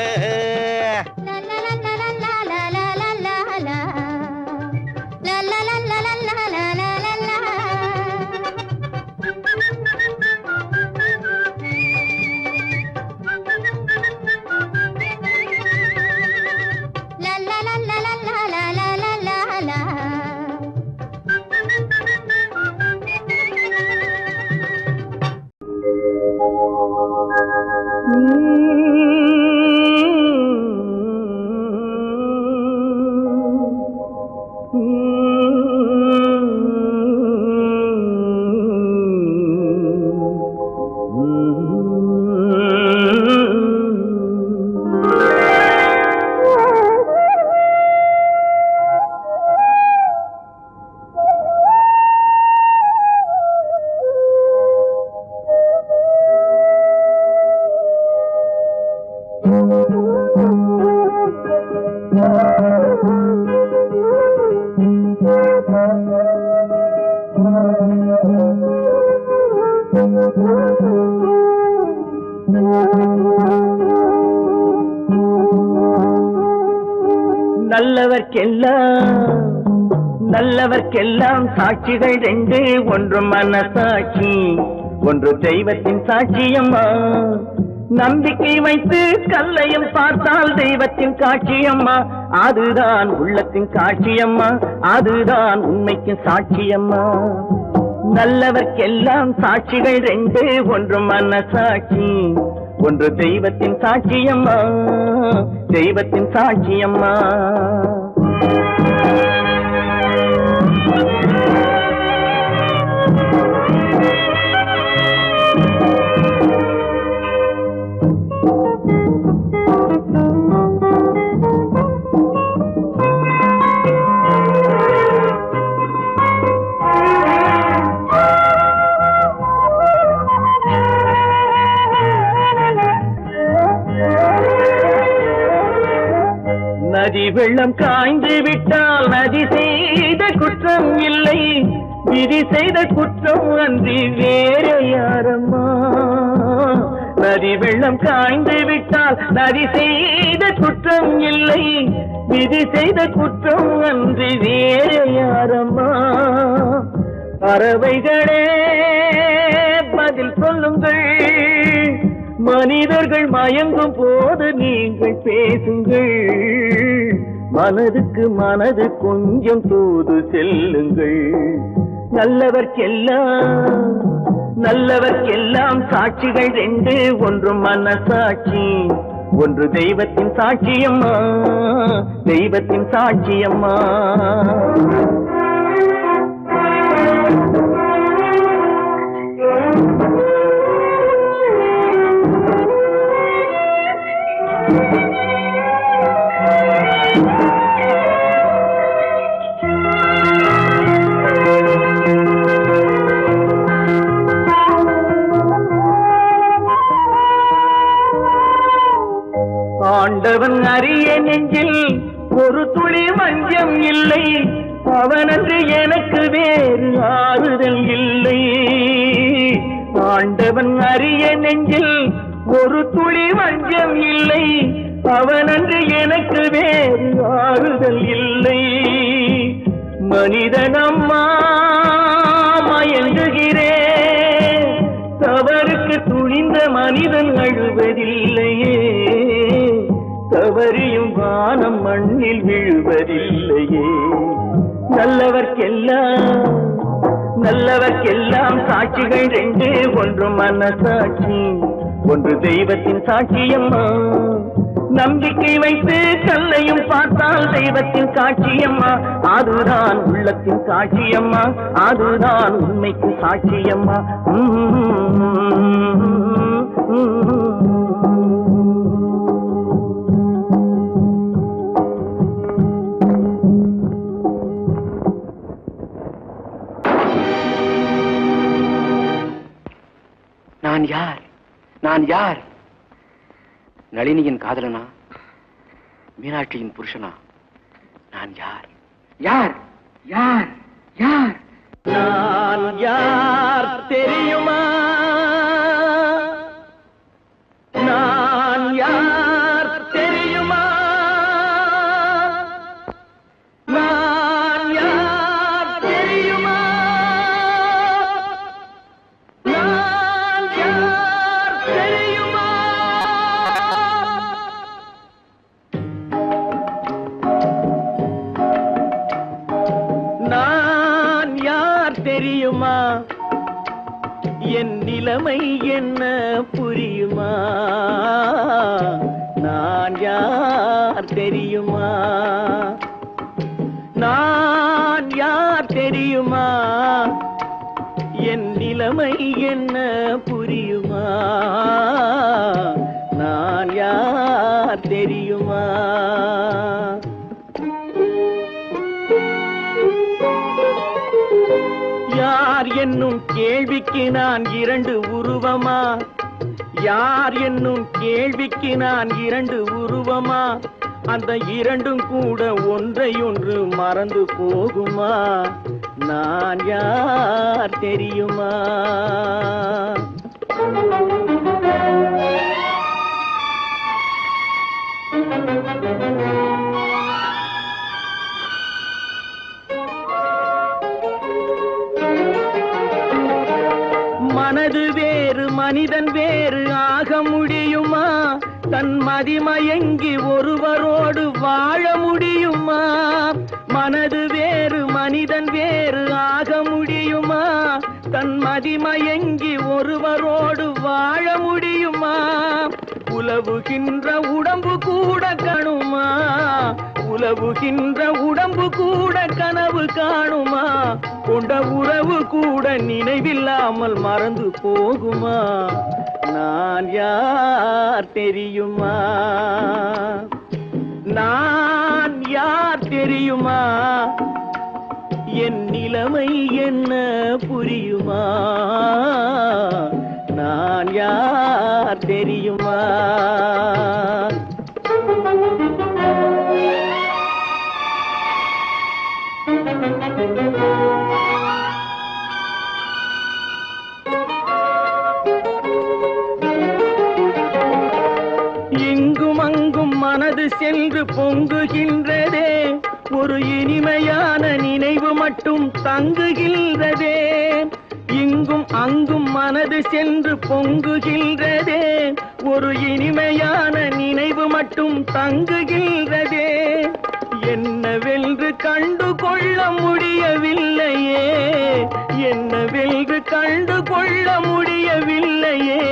A: நல்லவர்க்கெல்லாம் சாட்சிகள் ரெண்டு, ஒன்று மனசாட்சி, ஒன்று தெய்வத்தின் சாட்சியம்மா. நம்பிக்கை வைத்து கல்லையும் பார்த்தால் தெய்வத்தின் காட்சியம்மா. அதுதான் உள்ளத்தின் காட்சியம்மா, அதுதான் உண்மைக்கு சாட்சியம்மா. நல்லவர்க்கெல்லாம் சாட்சிகள் ரெண்டு, ஒன்று மனசாட்சி, ஒன்று தெய்வத்தின் சாட்சியம்மா, தெய்வத்தின் சாட்சியம்மா. நதி வெள்ளம் காய்ந்து விட்டால் நதி செய்த குற்றம் இல்லை, விதி செய்த குற்றம் அன்றி வேறு யாரம்மா. நதி வெள்ளம் காய்ந்து விட்டால் நதி செய்த குற்றம் இல்லை, விதி செய்த குற்றம் அன்றி வேறு யாரம்மா. பறவைகளே பதில் சொல்லுங்கள், மனிதர்கள் மயங்கும் போது நீங்கள் பேசுங்கள். மனதுக்கு மனது கொஞ்சம் தூது செல்லுங்கள். நல்லவர்க்கெல்லாம் சாட்சிகள் ரெண்டு, ஒன்று மனசாட்சி, ஒன்று தெய்வத்தின் சாட்சியம்மா, தெய்வத்தின் சாட்சியம்மா. ஆண்டவன் அறிய நெஞ்சில் ஒரு துளி வஞ்சம் இல்லை, அவனன்று எனக்கு வேறு ஆறுதல் இல்லை. ஆண்டவன் அறிய நெஞ்சில் ஒரு துளி வஞ்சம் இல்லை, அவனன்று எனக்கு வேறு ஆறுதல் இல்லை. மனிதனம்மா மயங்குகிறேன், தவறுக்கு துணிந்த மனிதன் அழுவதில்லையே, தவறியும் வானம் மண்ணில் விழுவதில்லையே. நல்லவர்க்கெல்லாம் சாட்சிகள் ரெண்டு, ஒன்று மனசாட்சி, ஒன்று தெய்வத்தின் சாட்சியம்மா. நம்பிக்கை வைத்து கல்லையும் பார்த்தால் தெய்வத்தின் காட்சியம்மா, அதுதான் உள்ளத்தின் காட்சியம்மா, அதுதான் உண்மைக்கு சாட்சியம்மா.
G: நான் யார்? நளினியின் காதலனா, மீனாட்சியின் புருஷனா? நான் யார்? யார் யார் யார்?
A: நான் யார் தெரியுமா? நான் யார் தெரியுமா? நான் யார் தெரியுமா? நான் யார் தெரியுமா? நான் யார் தெரியுமா? என் நிலைமை என்ன புரியுமா? நான் யார் தெரியுமா? நான் யார் தெரியுமா? என் நிலைமை என்ன புரியுமா? நான் யார் தெரியுமா? யார் என்னும் கேள்விக்கு நான் இரண்டு உருவமா? யார் என்னும் கேள்விக்கு நான் இரண்டு உருவமா? அந்த இரண்டும் கூட ஒன்றை ஒன்று மறந்து போகுமா? நான் யார் தெரியுமா? மனது வேறு மனிதன் வேறு ஆக முடியுமா? தன் மதிமயங்கி ஒருவரோடு வாழ முடியுமா? மனது வேறு மனிதன் வேறு ஆக முடியுமா? தன் மதிமயங்கி ஒருவரோடு வாழ முடியுமா? உலவுகின்ற உடம்பு கூட கணுமா? உலவுகின்ற உடம்பு கூட கனவு காணுமா? கொண்ட உறவு கூட நினைவில்லாமல் மறந்து போகுமா? நான் யார் தெரியுமா? நான் யார் தெரியுமா? என் நிலைமை என்ன புரியுமா? நான் யார் தெரியுமா? இங்கும் அங்கும் மனது சென்று பொங்குகின்றதே, ஒரு இனிமையான நினைவு மட்டும் தங்குகின்றதே. இங்கும் அங்கும் மனது சென்று பொங்குகின்றதே, ஒரு இனிமையான நினைவு மட்டும் தங்குகின்றதே. என்னவென்று கண்டு கொள்ள முடியவில்லையே, என்னவென்று கண்டு கொள்ள முடியவில்லையே.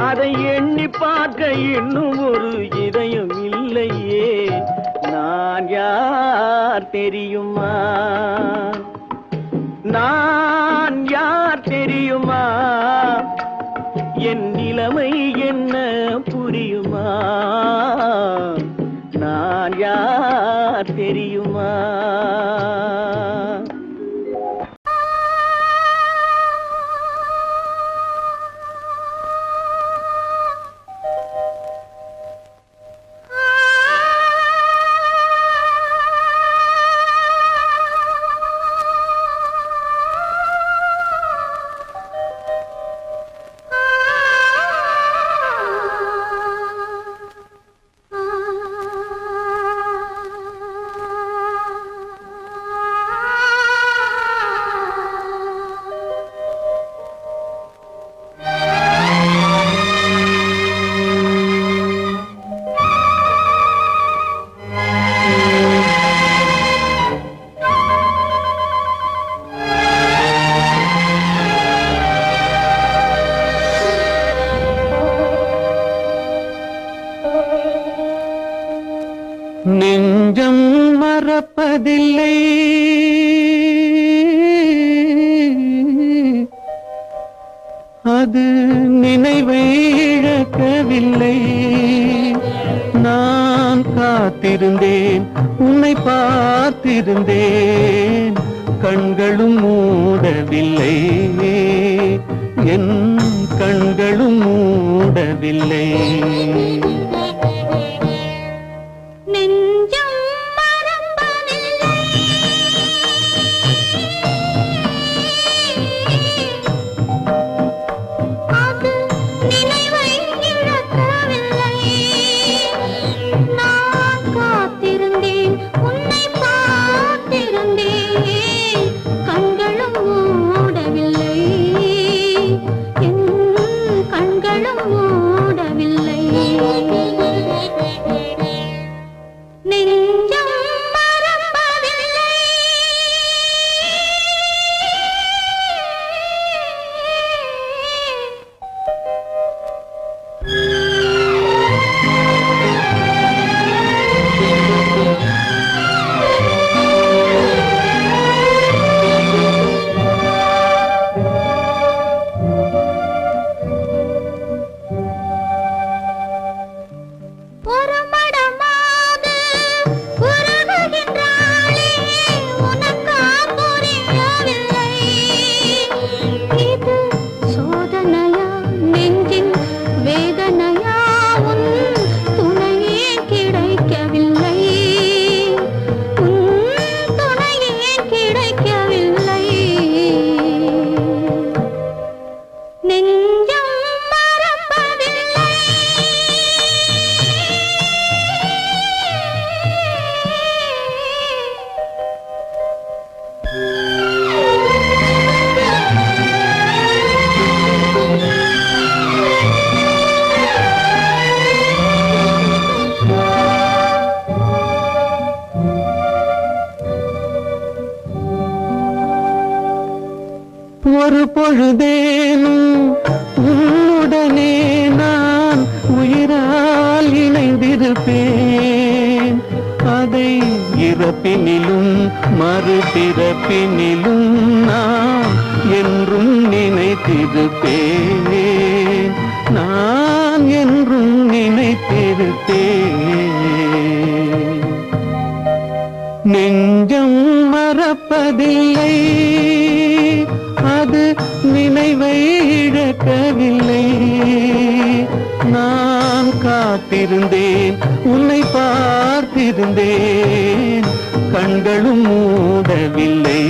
A: அதை எண்ணி பார்க்க இன்னும் ஒரு இதயம் இல்லையே. நான் யார் தெரியுமா? நான் யார் தெரியுமா? என் நிலைமை என்ன புரியுமா? நான் யார் தெரியுமா?
H: நெஞ்சம் மறப்பதில்லை, அது நினைவை இழக்கவில்லை. நான் காத்திருந்தேன், உன்னை பார்த்திருந்தேன், கண்களும் மூடவில்லை, என் கண்களும் மூடவில்லை.
C: கண்களும் மூடவில்லை.
H: ஒரு பொழுதேனும் உன்னுடனே நான் உயிரால் இணைந்திருப்பேன். அதை இறப்பினிலும் மறுபிறப்பினிலும் நான் என்றும் நினைத்திருப்பேன். நான் என்றும் நினைத்திருப்பேன். நெஞ்சம் மறப்பதில்லை, அது நினைவை இழக்கவில்லை. நான் காத்திருந்தேன், உன்னை பார்த்திருந்தேன், கண்களும் மூடவில்லை,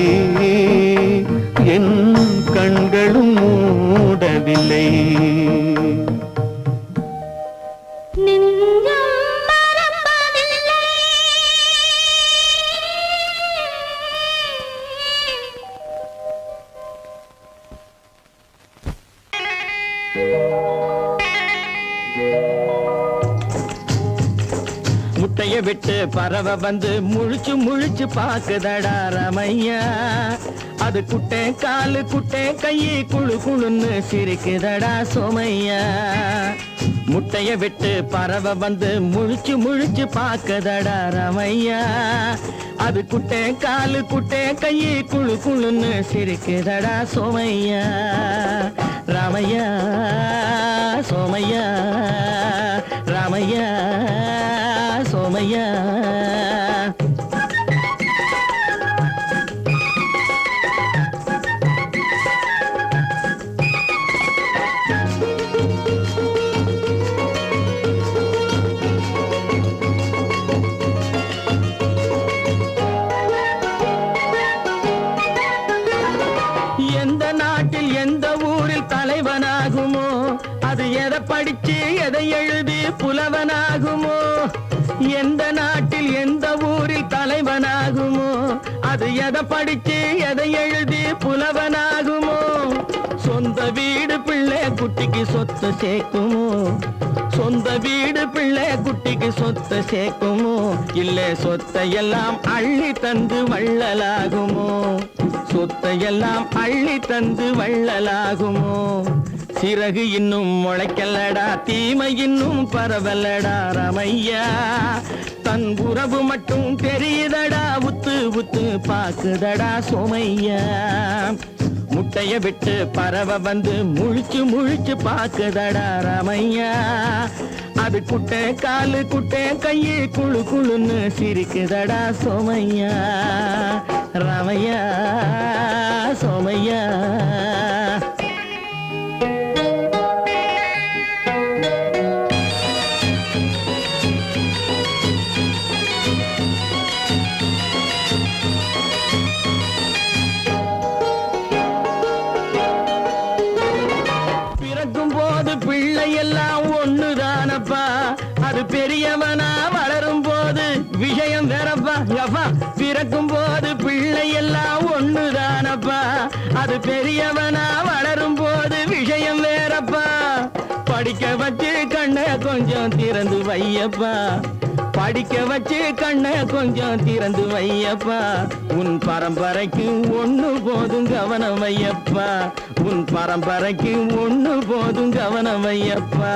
H: என் கண்களும் மூடவில்லை.
A: முட்டைய விட்டு பறவை வந்து முழிச்சு முழிச்சு பாக்குதடா ரமையா. அது குட்டை காலு குட்டை கையை குழு குழுன்னு சிரிக்குதடா சோமையா. முட்டைய விட்டு பறவை வந்து முழிச்சு முழிச்சு பாக்குதடா ரமையா. அது குட்டை காலு குட்டை கையை குழு குழுன்னு சிரிக்குதடா சோமையா. ராமையா சோமையா, ராமையா சோமையா. எந்த நாட்டில் எந்த ஊரில் தலைவனாகுமோ, அது எதை படிச்சு எதை எழுதி புலவனாகுமோ. எந்த நாட்டில் எந்த ஊரில் தலைவனாகுமோ, அது எதை படிச்சு எதை எழுதி புலவனாகுமோ. சொந்த வீடு பிள்ளை குட்டிக்கு சொத்து சேர்க்குமோ, சொந்த வீடு பிள்ளை குட்டிக்கு சொத்து சேர்க்குமோ. இல்லை சொத்தையெல்லாம் அள்ளி தந்து வள்ளலாகுமோ, சொத்தையெல்லாம் அள்ளி தந்து வள்ளலாகுமோ. சிறகு இன்னும் முளைக்கல்லடா, தீமை இன்னும் பரவலடா ரமையா. தன் உறவு மட்டும் தெரியுதடா, உத்து உத்து பாக்குதடா சோமையா. முட்டைய விட்டு பறவை வந்து முழிச்சு முழிச்சு பாக்குதடா ரமையா. அது குட்டை காலு குட்டை கையை குழு குழுன்னு சிரிக்குதடா சோமையா. ரமையா சோமையா. பிறக்கும் போது பிள்ளை எல்லாம் ஒண்ணுதானப்பா, அது பெரியவனா வளரும் போது விஷயம் வேறப்பா. அப்பா பிறக்கும் போது பிள்ளை எல்லாம் ஒண்ணுதானப்பா, அது பெரியவனா வளரும் போது விஷயம் வேறப்பா. படிக்க வச்சு கண்ணை கொஞ்சம் திறந்து வையப்பா, படிக்க வச்சு கண்ணை கொஞ்சம் திறந்து வையப்பா. உன் பரம்பரைக்கு ஒண்ணு போதும் கவனம் வையப்பா, உன் பரம்பரைக்கு ஒண்ணு போதும் கவனம் வையப்பா.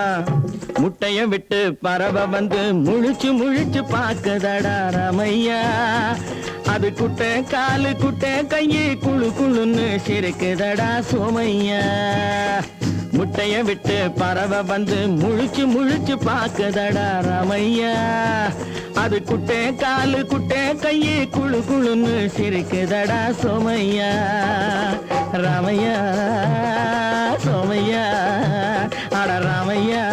A: முட்டைய விட்டு பறவை வந்து முழிச்சு முழிச்சு பாக்குதடா ரமையா. அது குட்டை காலு குட்டை கையை குழு குழுன்னு சிரிக்குதடா சோமையா. முட்டைய விட்டு பறவை வந்து முழிச்சு முழிச்சு பாக்குதடா ரமையா. அது குட்டை காலு குட்டை கையை குழு குழுன்னு சிரிக்குதடா சோமையா. ரமையா சோமையா, அட ரமையா.